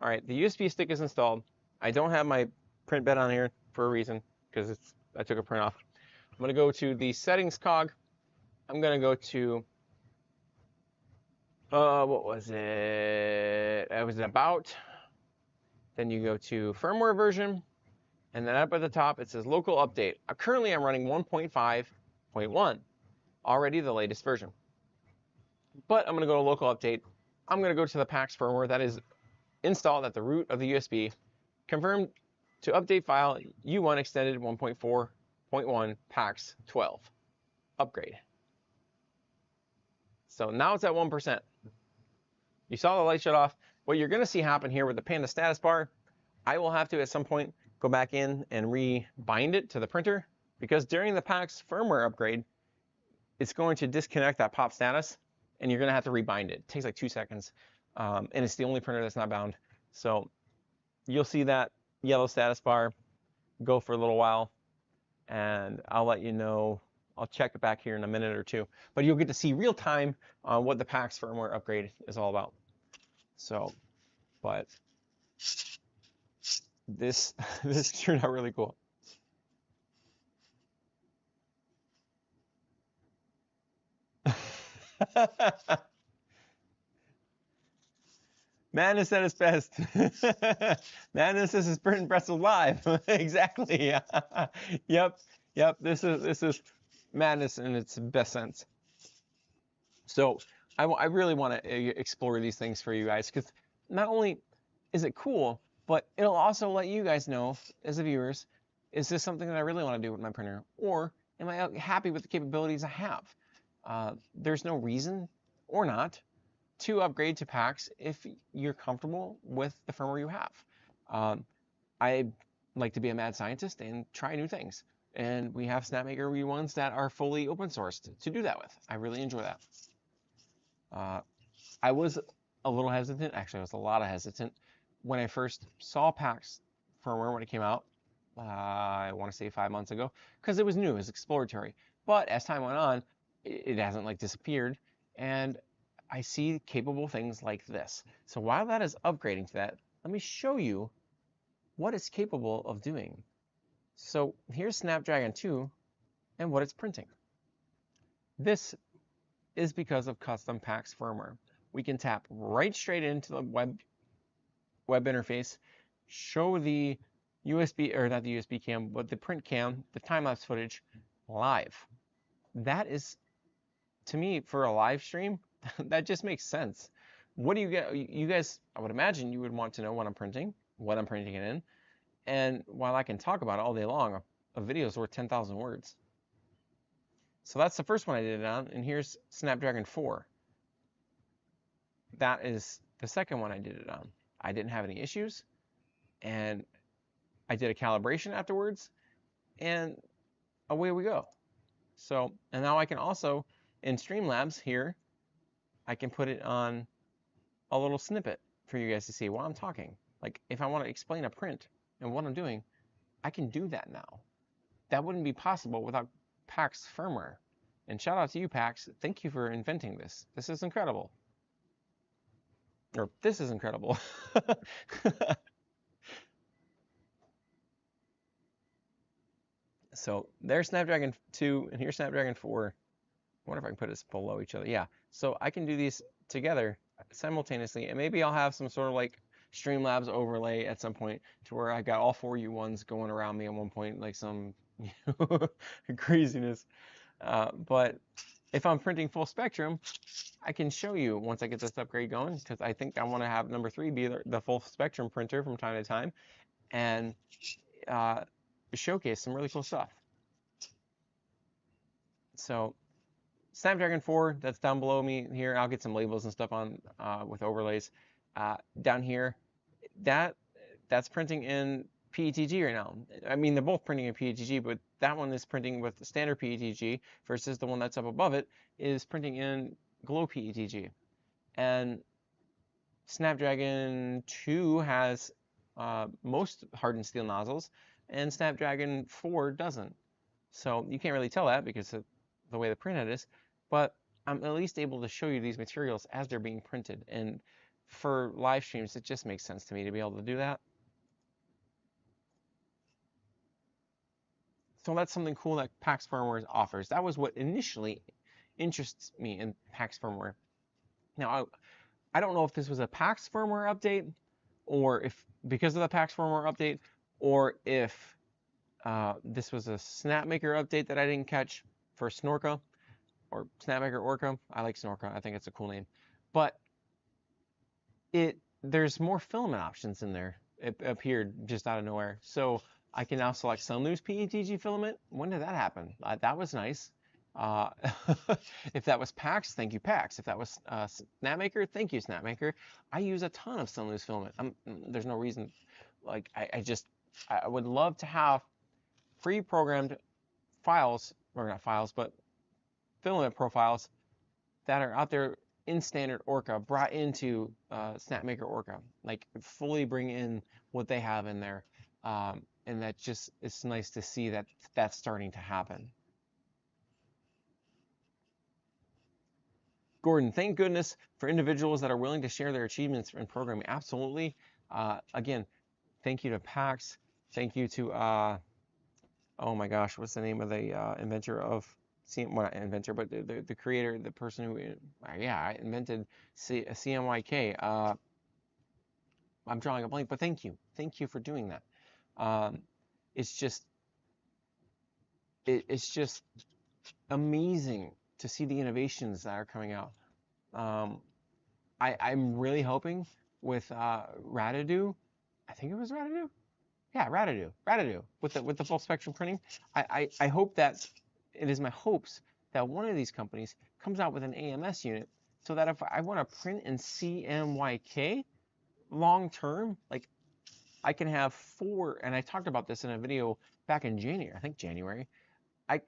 All right, the USB stick is installed. I don't have my print bed on here for a reason, because I took a print off. I'm gonna go to the settings cog. I'm gonna go to, what was it? It was about. Then you go to firmware version, and then up at the top it says local update. Currently I'm running 1.5.1, already the latest version. But I'm gonna go to local update. I'm gonna go to the Paxx firmware that is installed at the root of the USB. Confirm to update file U1 extended 1.4.1 Paxx 12 upgrade. So now it's at 1%. You saw the light shut off. What you're gonna see happen here with the Panda status bar, I will have to at some point go back in and re-bind it to the printer, because during the Paxx firmware upgrade, it's going to disconnect that pop status, and you're going to have to rebind it. It takes like 2 seconds, and it's the only printer that's not bound. So you'll see that yellow status bar go for a little while, and I'll let you know. I'll check it back here in a minute or two, but you'll get to see real time on what the Paxx firmware upgrade is all about. So, but this this turned out really cool. Madness at its best. Madness is Print Pretzels live. Exactly. Yep. Yep. This is madness in its best sense. So I really want to explore these things for you guys, because not only is it cool, but it'll also let you guys know, as the viewers, is this something that I really want to do with my printer, or am I happy with the capabilities I have? There's no reason or not to upgrade to Paxx if you're comfortable with the firmware you have. I like to be a mad scientist and try new things, and we have Snapmaker U1s that are fully open sourced to do that with. I really enjoy that. I was a little hesitant, actually I was a lot of hesitant, when I first saw Paxx firmware when it came out, I want to say 5 months ago, because it was new, it was exploratory. But as time went on, it hasn't like disappeared, and I see capable things like this. So while that is upgrading to that, let me show you what it's capable of doing. So here's Snapdragon 2 and what it's printing. This is because of custom Paxx firmware. We can tap right straight into the web interface, show the USB, or not the USB cam, but the print cam, the time-lapse footage live. That is, to me, for a live stream, that just makes sense. What do you get? You guys, I would imagine you would want to know what I'm printing it in. And while I can talk about it all day long, a video is worth 10,000 words. So that's the first one I did it on, and here's Snapdragon 4. That is the second one I did it on. I didn't have any issues, and I did a calibration afterwards, and away we go. So, and now I can also, in Streamlabs here, I can put it on a little snippet for you guys to see while I'm talking. Like if I want to explain a print and what I'm doing, I can do that now. That wouldn't be possible without Paxx firmware. And shout out to you, Paxx. Thank you for inventing this. This is incredible. Or this is incredible. So there's Snapdragon 2 and here's Snapdragon 4. I wonder if I can put this below each other. Yeah, so I can do these together simultaneously, and maybe I'll have some sort of like Streamlabs overlay at some point to where I got all 4 U1s going around me at one point, like some craziness. But if I'm printing full spectrum, I can show you once I get this upgrade going, because I think I want to have number 3 be the full spectrum printer from time to time, and showcase some really cool stuff. So Snapdragon 4, that's down below me here. I'll get some labels and stuff on with overlays. Down here, that's printing in PETG right now. I mean, they're both printing in PETG, but that one is printing with standard PETG versus the one that's up above it is printing in Glow PETG. And Snapdragon 2 has most hardened steel nozzles, and Snapdragon 4 doesn't. So you can't really tell that because of the way the printhead is, but I'm at least able to show you these materials as they're being printed. And for live streams, it just makes sense to me to be able to do that. So that's something cool that Paxx Firmware offers. That was what initially interests me in Paxx Firmware. Now, I don't know if this was a Paxx Firmware update, or if because of the Paxx Firmware update, or if this was a Snapmaker update that I didn't catch for Snorka, or Snapmaker Orca. I like Snorka. I think it's a cool name. But there's more filament options in there. It appeared just out of nowhere. So I can now select Sunloose PETG filament. When did that happen? That was nice. If that was Paxx, thank you, Paxx. If that was Snapmaker, thank you, Snapmaker. I use a ton of Sunloose filament. There's no reason. Like I would love to have pre-programmed files, or not files, but filament profiles that are out there in standard Orca brought into Snapmaker Orca, like fully bring in what they have in there. And that just, it's nice to see that that's starting to happen. Gordon, thank goodness for individuals that are willing to share their achievements in programming. Absolutely. Again, thank you to Paxx. Thank you to, oh my gosh, what's the name of the inventor of, well, not inventor, but the creator, the person who, yeah, invented CMYK. I'm drawing a blank, but thank you. Thank you for doing that. It's just amazing to see the innovations that are coming out. I'm really hoping with Radadu, I think it was Radadu. Yeah, Radadu with the full spectrum printing. I hope that it is my hopes that one of these companies comes out with an AMS unit so that if I want to print in CMYK long term, like I can have 4, and I talked about this in a video back in January, I think January. I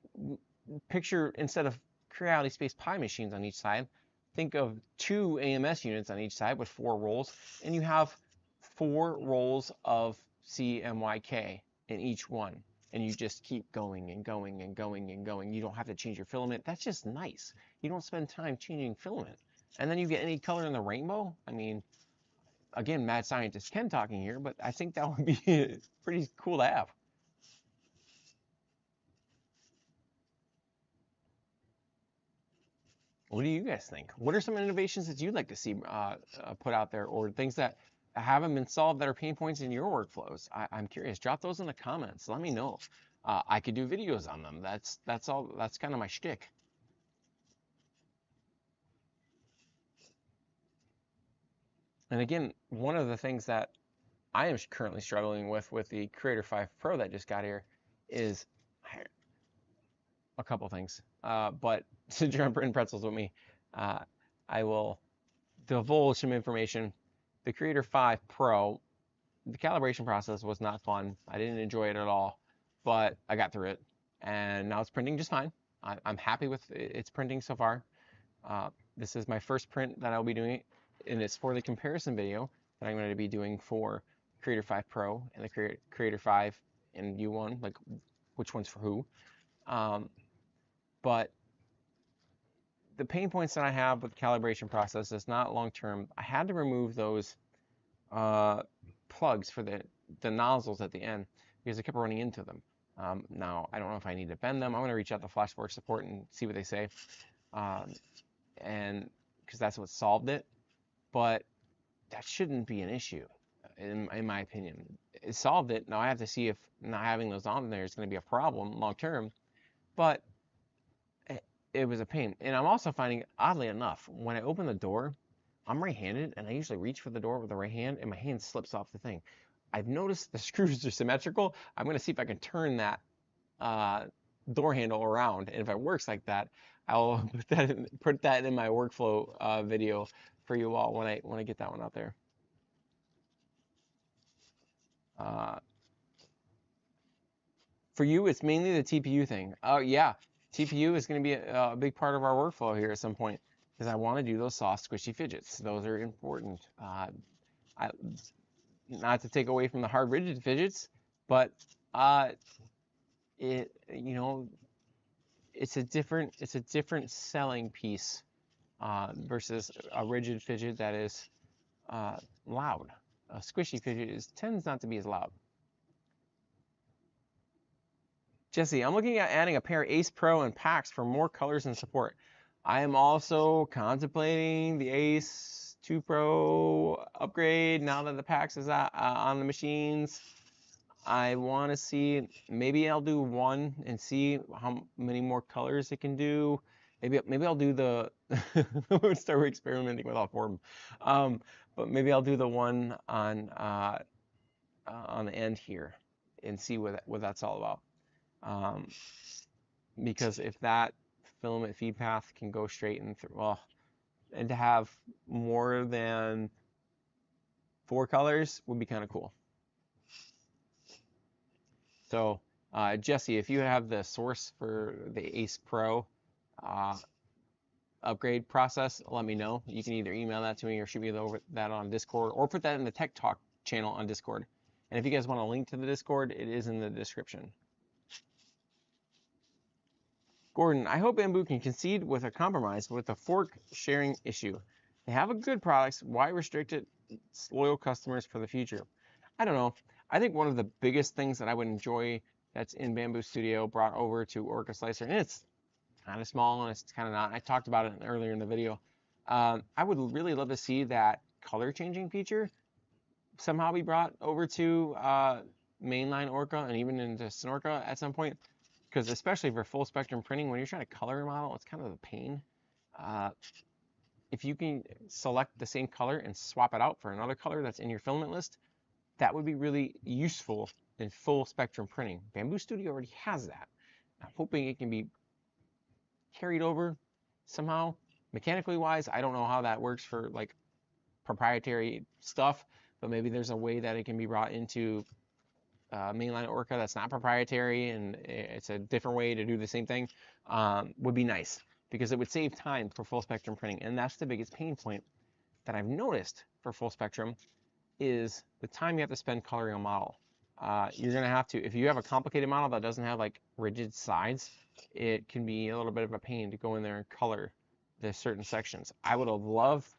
picture, instead of Creality Space Pi machines on each side, think of 2 AMS units on each side with 4 rolls, and you have 4 rolls of CMYK in each one, and you just keep going and going and going and going. You don't have to change your filament. That's just nice. You don't spend time changing filament. And then you get any color in the rainbow. I mean, again, mad scientist Ken talking here, but I think that would be pretty cool to have. What do you guys think? What are some innovations that you'd like to see put out there, or things that haven't been solved that are pain points in your workflows? I'm curious. Drop those in the comments. Let me know. I could do videos on them. That's all. That's kind of my shtick. And again, one of the things that I am currently struggling with the Creator 5 Pro that just got here is a couple things. But since you're on Print Pretzels with me, I will divulge some information. The Creator 5 Pro, the calibration process was not fun. I didn't enjoy it at all, but I got through it, and now it's printing just fine. I'm happy with its printing so far. This is my first print that I'll be doing, and it's for the comparison video that I'm going to be doing for Creator 5 Pro and the Creator 5 and U1, like which one's for who. But the pain points that I have with the calibration process is not long-term. I had to remove those plugs for the nozzles at the end because I kept running into them. Now, I don't know if I need to bend them. I'm going to reach out to Flashforge support and see what they say, and because that's what solved it. But that shouldn't be an issue, in my opinion. It solved it. Now I have to see if not having those on there is going to be a problem long-term. But it was a pain. And I'm also finding, oddly enough, when I open the door, I'm right-handed, and I usually reach for the door with the right hand, and my hand slips off the thing. I've noticed the screws are symmetrical. I'm going to see if I can turn that door handle around, and if it works like that, I'll put that in my workflow video for you all when I get that one out there. For you, it's mainly the TPU thing. Oh yeah, TPU is going to be a big part of our workflow here at some point, because I want to do those soft, squishy fidgets. Those are important. Not to take away from the hard, rigid fidgets, but it's a different selling piece versus a rigid fidget that is loud. A squishy fidget tends not to be as loud. Jesse, I'm looking at adding a pair of Ace Pro and Paxx for more colors and support. I am also contemplating the Ace 2 Pro upgrade now that the Paxx is on the machines. I want to see, maybe I'll do one and see how many more colors it can do. Maybe I'll do the, start experimenting with all 4 of them. But maybe I'll do the one on the end here and see what that's all about. Because if that filament feed path can go straight in through, well, and to have more than 4 colors would be kind of cool. So Jesse, if you have the source for the Ace Pro, upgrade process, let me know. You can either email that to me or shoot me that on Discord, or put that in the Tech Talk channel on Discord. And if you guys want a link to the Discord, it is in the description. Gordon, I hope Bamboo can concede with a compromise with the fork sharing issue. They have a good products. Why restrict it? It's loyal customers for the future. I don't know. I think one of the biggest things that I would enjoy that's in Bamboo Studio brought over to Orca Slicer, and it's kind of small and it's kind of not. I talked about it earlier in the video. I would really love to see that color changing feature somehow be brought over to mainline Orca and even into Snorka at some point. Because especially for full spectrum printing, when you're trying to color a model, it's kind of a pain. If you can select the same color and swap it out for another color that's in your filament list, that would be really useful in full spectrum printing. Bamboo Studio already has that. I'm hoping it can be carried over somehow. Mechanically wise, I don't know how that works for like proprietary stuff, but maybe there's a way that it can be brought into mainline Orca that's not proprietary and it's a different way to do the same thing. Would be nice because it would save time for full spectrum printing, and that's the biggest pain point that I've noticed for full spectrum is the time you have to spend coloring a model. You're gonna have to, if you have a complicated model that doesn't have like rigid sides, it can be a little bit of a pain to go in there and color the certain sections. I would love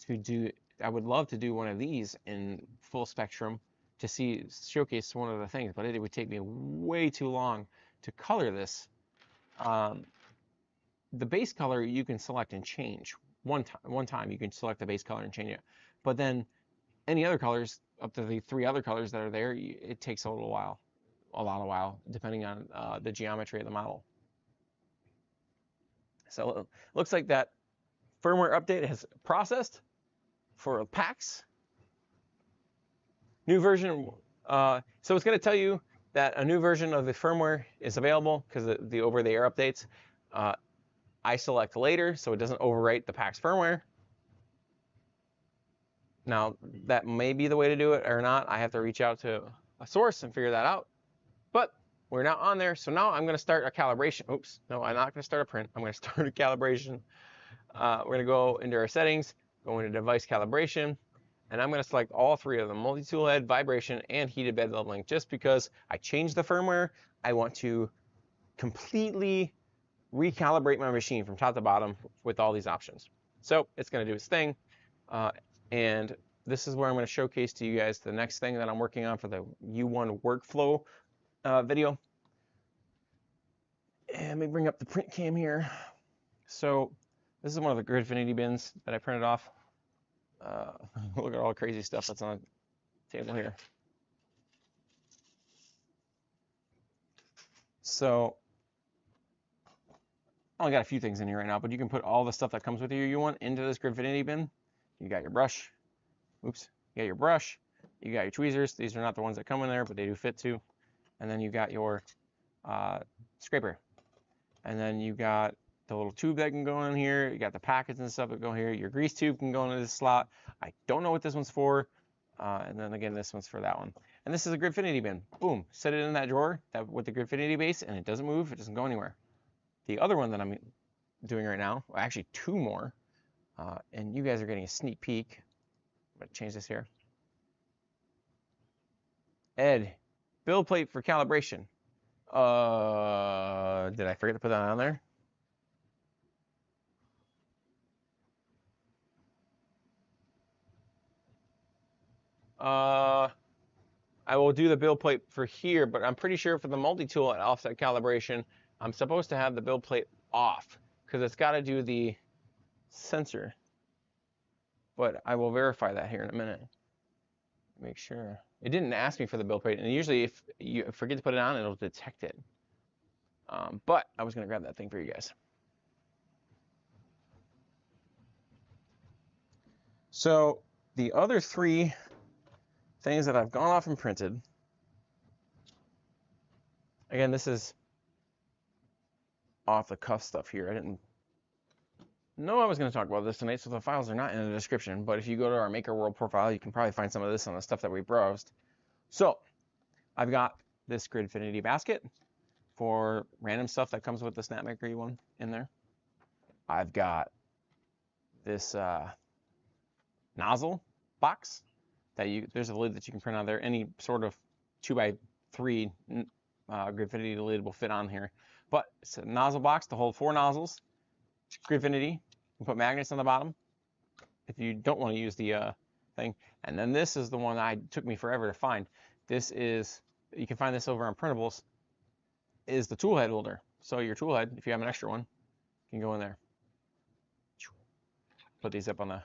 to do one of these in full spectrum to showcase one of the things, but it would take me way too long to color this. The base color you can select and change one time. You can select the base color and change it, but then any other colors up to the 3 other colors that are there, it takes a lot of while, depending on the geometry of the model. So it looks like that firmware update has processed for Paxx. New version, so it's going to tell you that a new version of the firmware is available because the over-the-air updates. I select later so it doesn't overwrite the Paxx firmware. Now, that may be the way to do it or not. I have to reach out to a source and figure that out. But we're now on there, so now I'm going to start a calibration. Oops, no, I'm not going to start a print. I'm going to start a calibration. We're going to go into our settings, go into device calibration, and I'm going to select all 3 of them: multi-tool head, vibration, and heated bed leveling. Just because I changed the firmware, I want to completely recalibrate my machine from top to bottom with all these options. So it's going to do its thing. And this is where I'm going to showcase to you guys the next thing that I'm working on for the U1 workflow video. And let me bring up the print cam here. So this is one of the Gridfinity bins that I printed off. Look at all the crazy stuff that's on the table here. So I only got a few things in here right now, but you can put all the stuff that comes with your U1 into this Gridfinity bin. You got your brush. Oops. You got your brush. You got your tweezers. These are not the ones that come in there, but they do fit too. And then you got your scraper. And then you got the little tube that can go in here. You got the packets and stuff that go here. Your grease tube can go into this slot. I don't know what this one's for. And then again, this one's for that one. And this is a Gridfinity bin. Boom. Set it in that drawer with the Gridfinity base, and it doesn't move. It doesn't go anywhere. The other one that I'm doing right now, well, actually 2 more, and you guys are getting a sneak peek. I'm going to change this here. Ed, build plate for calibration. Did I forget to put that on there? I will do the build plate for here, but I'm pretty sure for the multi-tool and offset calibration, I'm supposed to have the build plate off because it's got to do the sensor. But I will verify that here in a minute. Make sure. It didn't ask me for the build plate, and usually if you forget to put it on, it'll detect it. But I was going to grab that thing for you guys. So the other 3 things that I've gone off and printed. Again, this is off the cuff stuff here. I didn't know I was going to talk about this tonight, so the files are not in the description. But if you go to our Maker World profile, you can probably find some of this on the stuff that we browsed. So I've got this Gridfinity basket for random stuff that comes with the Snapmaker U1 in there. I've got this nozzle box that there's a lid that you can print on there. Any sort of 2x3 Gridfinity lid will fit on here. But it's a nozzle box to hold 4 nozzles. Gridfinity. You can put magnets on the bottom if you don't want to use the thing. And then this is the one that took me forever to find. This is, you can find this over on Printables, is the tool head holder. So your tool head, if you have an extra one, can go in there. Put these up on the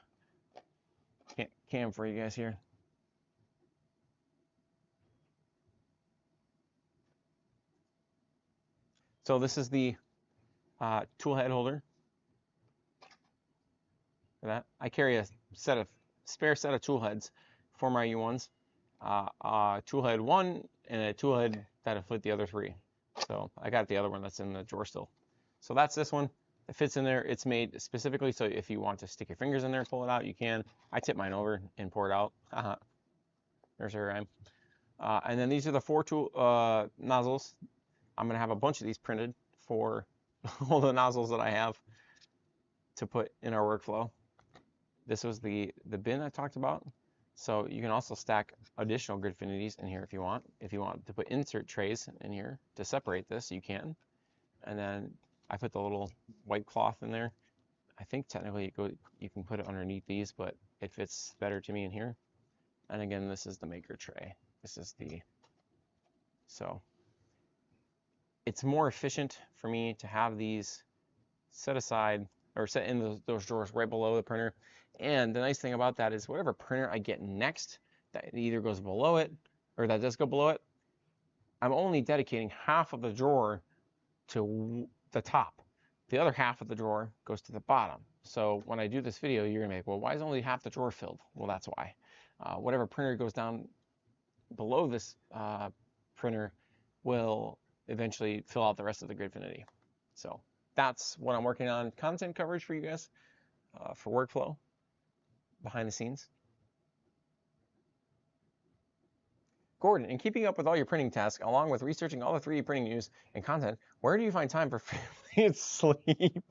cam for you guys here. So this is the tool head holder. For that, I carry a spare set of tool heads for my U1s. Tool head 1 and a tool head that'll fit the other 3. So I got the other one that's in the drawer still. So that's this one. It fits in there. It's made specifically so if you want to stick your fingers in there and pull it out, you can. I tip mine over and pour it out. There's her rhyme. And then these are the 4 tool nozzles. I'm gonna have a bunch of these printed for all the nozzles that I have to put in our workflow. This was the bin I talked about. So you can also stack additional Gridfinities in here if you want. If you want to put insert trays in here to separate this, you can. And then I put the little white cloth in there. I think technically you can put it underneath these, but it fits better to me in here. And again, this is the maker tray. This is so it's more efficient for me to have these set aside or set in those drawers right below the printer. And the nice thing about that is whatever printer I get next that either goes below it or that does go below it, I'm only dedicating half of the drawer to the top. The other half of the drawer goes to the bottom. So when I do this video, you're gonna be like, well, why is only half the drawer filled? Well, that's why. Whatever printer goes down below this printer will eventually fill out the rest of the Gridfinity. So that's what I'm working on, content coverage for you guys for workflow behind the scenes. Gordon, in keeping up with all your printing tasks, along with researching all the 3D printing news and content, where do you find time for family and sleep?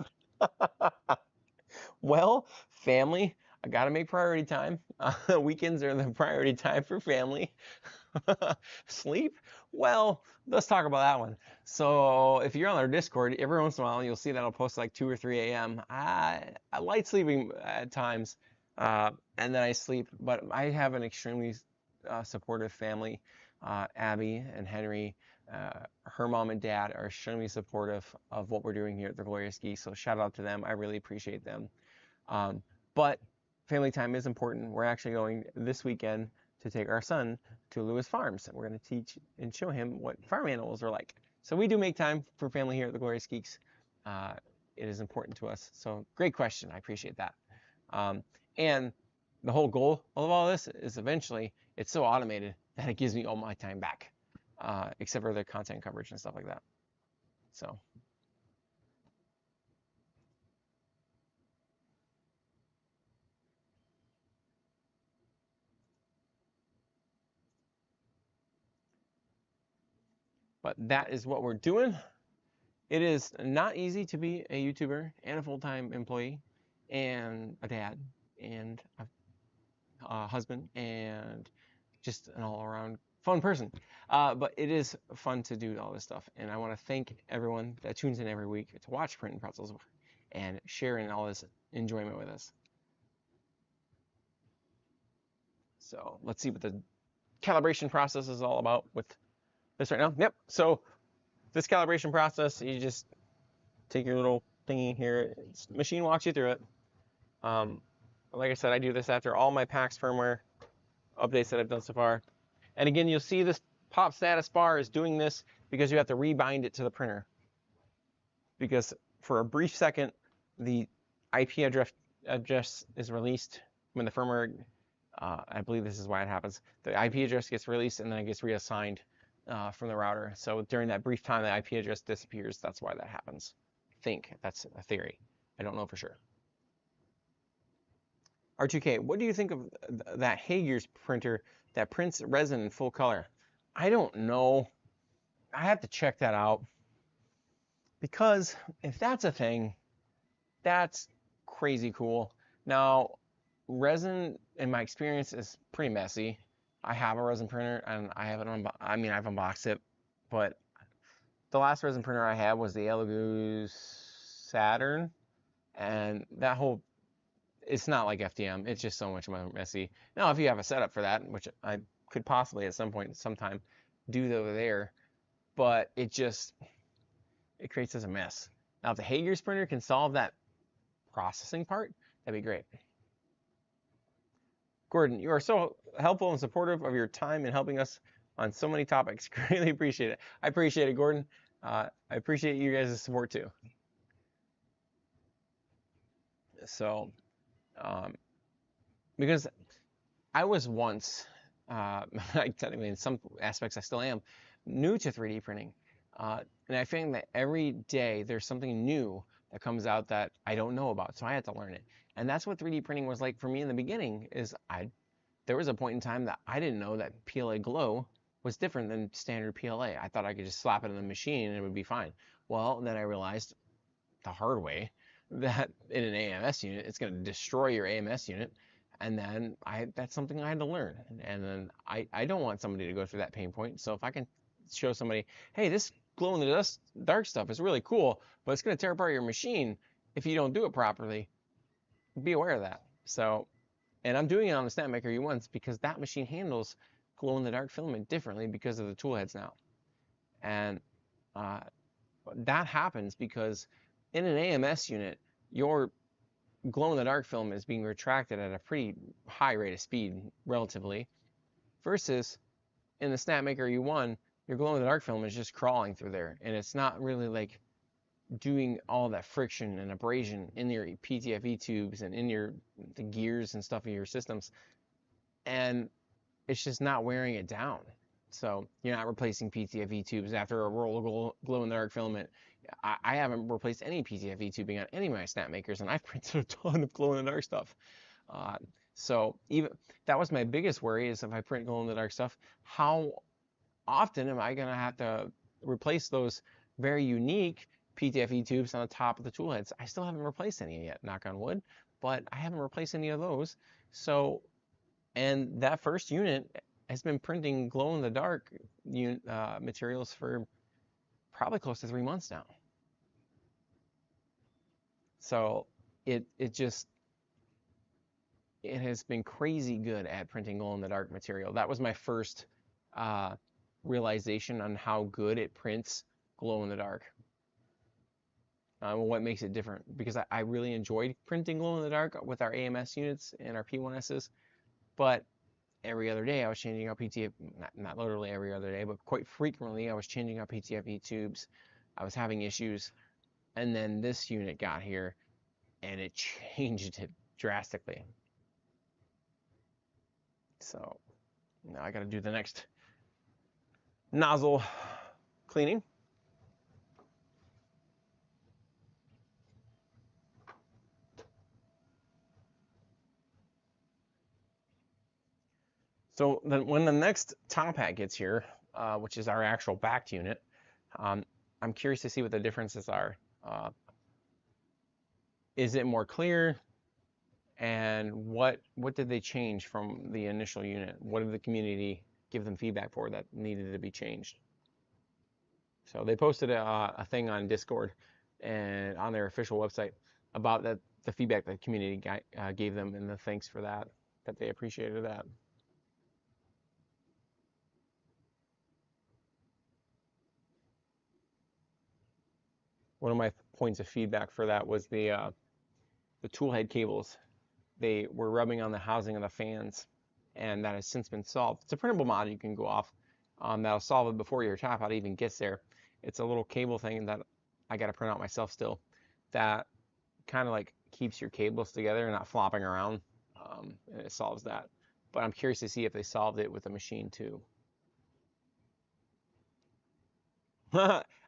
Well, family, I gotta make priority time. Weekends are the priority time for family. Sleep? Well, let's talk about that one. So if you're on our Discord, every once in a while you'll see that I'll post like 2 or 3 a.m. I like sleeping at times, and then I sleep, but I have an extremely supportive family. Abby and Henry, her mom and dad are extremely supportive of what we're doing here at the Glorious Geek, so shout out to them. I really appreciate them. But family time is important. We're actually going this weekend to take our son to Lewis Farms, and we're going to teach and show him what farm animals are like. So we do make time for family here at the Glorious Geeks. It is important to us. So great question. I appreciate that. And the whole goal of all this is eventually it's so automated that it gives me all my time back, except for the content coverage and stuff like that. So. But that is what we're doing. It is not easy to be a YouTuber and a full-time employee and a dad and a husband and just an all-around fun person. But it is fun to do all this stuff. And I want to thank everyone that tunes in every week to watch Print Pretzels and sharing all this enjoyment with us. So let's see what the calibration process is all about with this right now. Yep. So this calibration process, you just take your little thingy here. Machine walks you through it. Like I said, I do this after all my Paxx Firmware updates that I've done so far. And again, you'll see this pop status bar is doing this because you have to rebind it to the printer. Because for a brief second, the IP address is released when the firmware, I believe this is why it happens. The IP address gets released and then it gets reassigned from the router. So during that brief time, the IP address disappears. That's why that happens. I think that's a theory. I don't know for sure. R2K, what do you think of that Hager's printer that prints resin in full color? I don't know. I have to check that out. Because if that's a thing, That's crazy cool. Now, resin, in my experience, is pretty messy. I have a resin printer and I haven't, I mean, I've unboxed it, but the last resin printer I had was the Elegoo Saturn, and that whole, it's not like FDM. It's just so much more messy. Now, if you have a setup for that, which I could possibly at some point, sometime, do over there, but it creates as a mess. Now, if the Hager's printer can solve that processing part, that'd be great. Gordon, you are so helpful and supportive of your time in helping us on so many topics. Greatly appreciate it. I appreciate it, Gordon. I appreciate you guys' support too. So, because I was once, technically in some aspects I still am, new to 3D printing. And I think that every day there's something new that comes out that I don't know about, so I had to learn it. And that's what 3D printing was like for me in the beginning, is there was a point in time that I didn't know that PLA glow was different than standard PLA. I thought I could just slap it in the machine and it would be fine. Well, then I realized the hard way that in an AMS unit, it's going to destroy your AMS unit. And then that's something I had to learn. And then I don't want somebody to go through that pain point. So if I can show somebody, hey, this glow in the dark stuff is really cool, but it's going to tear apart your machine if you don't do it properly, be aware of that. So, and I'm doing it on the Snapmaker U1s because that machine handles glow in the dark filament differently because of the tool heads now. And that happens because in an AMS unit, your glow in the dark film is being retracted at a pretty high rate of speed relatively, versus in the Snapmaker U1, your glow in the dark film is just crawling through there, and it's not really like doing all that friction and abrasion in your PTFE tubes and in the gears and stuff in your systems, and it's just not wearing it down. So you're not replacing PTFE tubes after a roll of glow in the dark filament. I haven't replaced any PTFE tubing on any of my Snapmakers, and I've printed a ton of glow in the dark stuff. So even that was my biggest worry, is if I print glow in the dark stuff, how often am I going to have to replace those very unique PTFE tubes on the top of the tool heads? I still haven't replaced any yet, knock on wood, but I haven't replaced any of those. So, and that first unit has been printing glow in the dark materials for probably close to 3 months now. So it has been crazy good at printing glow in the dark material. That was my first realization on how good it prints glow in the dark. What makes it different, because I really enjoyed printing glow in the dark with our AMS units and our P1Ss, but every other day I was changing out PTFE, not literally every other day, but quite frequently I was changing out PTFE tubes. I was having issues, and then this unit got here and it changed it drastically. So now I got to do the next nozzle cleaning. So then when the next top hat gets here, which is our actual backed unit, I'm curious to see what the differences are. Is it more clear? And what did they change from the initial unit? What did the community give them feedback for that needed to be changed? So they posted a thing on Discord and on their official website about the feedback the community gave them, and the thanks for that they appreciated that. One of my points of feedback for that was the tool head cables. They were rubbing on the housing of the fans, and that has since been solved. It's a printable mod you can go off that'll solve it before your top hat even gets there. It's a little cable thing that I got to print out myself still, that kind of like keeps your cables together and not flopping around, and it solves that. But I'm curious to see if they solved it with the machine too.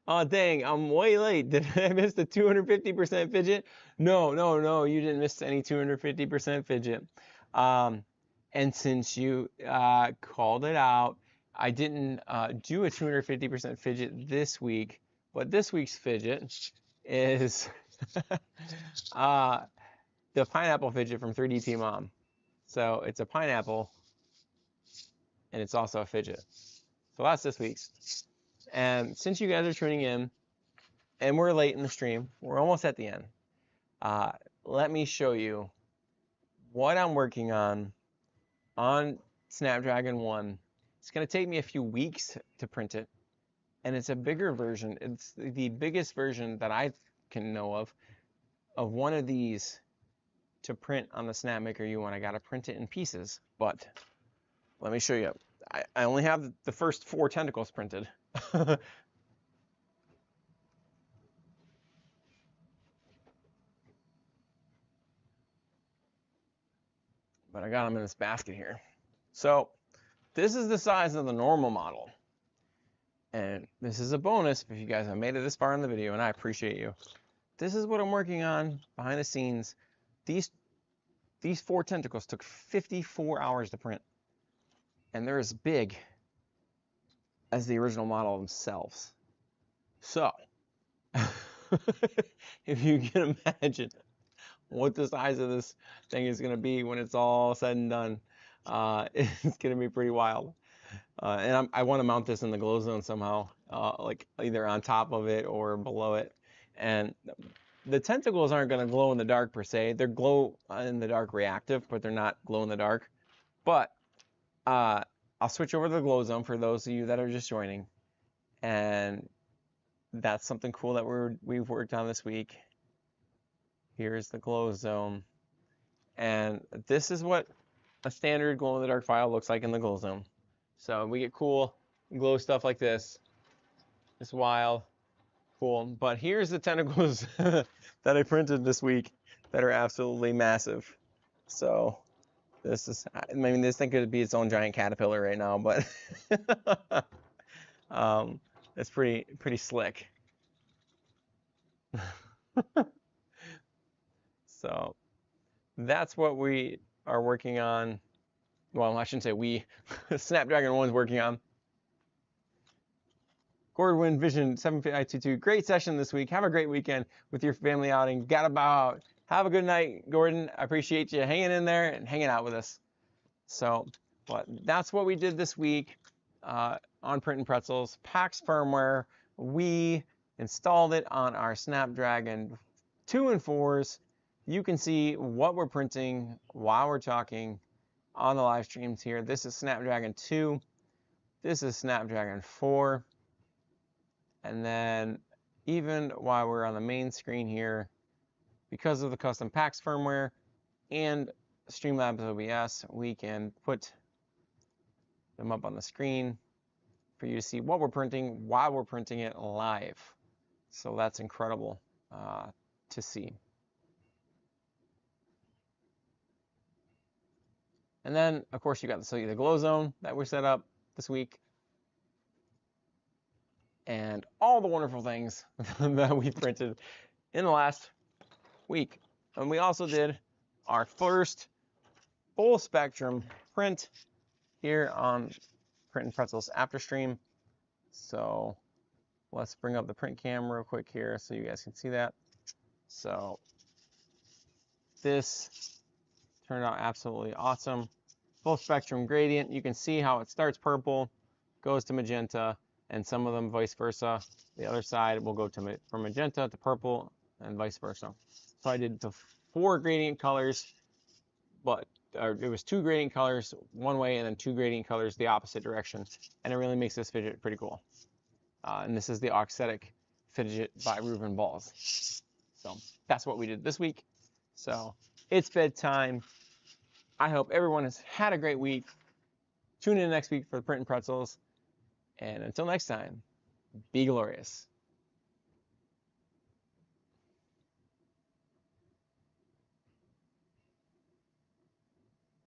Oh, dang, I'm way late. Did I miss the 250% fidget? No, you didn't miss any 250% fidget. And since you called it out, I didn't do a 250% fidget this week, but this week's fidget is The pineapple fidget from 3DP Mom. So it's a pineapple, and it's also a fidget. So that's this week's. And since you guys are tuning in, and we're late in the stream, we're almost at the end. Let me show you what I'm working on Snapdragon 1. It's going to take me a few weeks to print it, and it's a bigger version. It's the biggest version that I can know of one of these to print on the Snapmaker U1. I got to print it in pieces, but let me show you. I only have the first 4 tentacles printed. But I got them in this basket here. So this is the size of the normal model. And this is a bonus if you guys have made it this far in the video, and I appreciate you. This is what I'm working on behind the scenes. These 4 tentacles took 54 hours to print. And they're as big as the original model themselves. So, if you can imagine what the size of this thing is going to be when it's all said and done, it's going to be pretty wild. And I want to mount this in the GlowZone somehow, like either on top of it or below it. And the tentacles aren't going to glow in the dark per se. They're glow in the dark reactive, but they're not glow in the dark. But I'll switch over to the GlowZone for those of you that are just joining. And that's something cool that we've worked on this week. Here's the GlowZone. And this is what a standard glow in the dark file looks like in the GlowZone. So we get cool glow stuff like this. It's wild, cool. But here's the tentacles that I printed this week that are absolutely massive. So this is, I mean, this thing could be its own giant caterpillar right now, but it's pretty slick. So that's what we are working on. Well, I shouldn't say we. Snapdragon 1's working on. Gordwin Vision 75822. Great session this week. Have a great weekend with your family outing. Gotta bow out. Have a good night, Gordon. I appreciate you hanging in there and hanging out with us. So, but that's what we did this week on Print Pretzels. Paxx Firmware. We installed it on our Snapdragon 2 and 4s. You can see what we're printing while we're talking on the live streams here. This is Snapdragon 2. This is Snapdragon 4. And then even while we're on the main screen here, because of the custom Paxx firmware and Streamlabs OBS, we can put them up on the screen for you to see what we're printing while we're printing it live. So that's incredible to see. And then, of course, you got the GlowZone that we set up this week. And all the wonderful things that we printed in the last week. And we also did our first full spectrum print here on Print Pretzels after stream. So let's bring up the print cam real quick here so you guys can see that. So this turned out absolutely awesome. Full spectrum gradient. You can see how it starts purple, goes to magenta, and some of them vice versa. The other side will go to from magenta to purple and vice versa. So I did the 4 gradient colors, but it was 2 gradient colors one way and then 2 gradient colors the opposite direction. And it really makes this fidget pretty cool. And this is the Auxetic fidget by Reuben Balls. So that's what we did this week. So it's bedtime. I hope everyone has had a great week. Tune in next week for the Print Pretzels. And until next time, be glorious.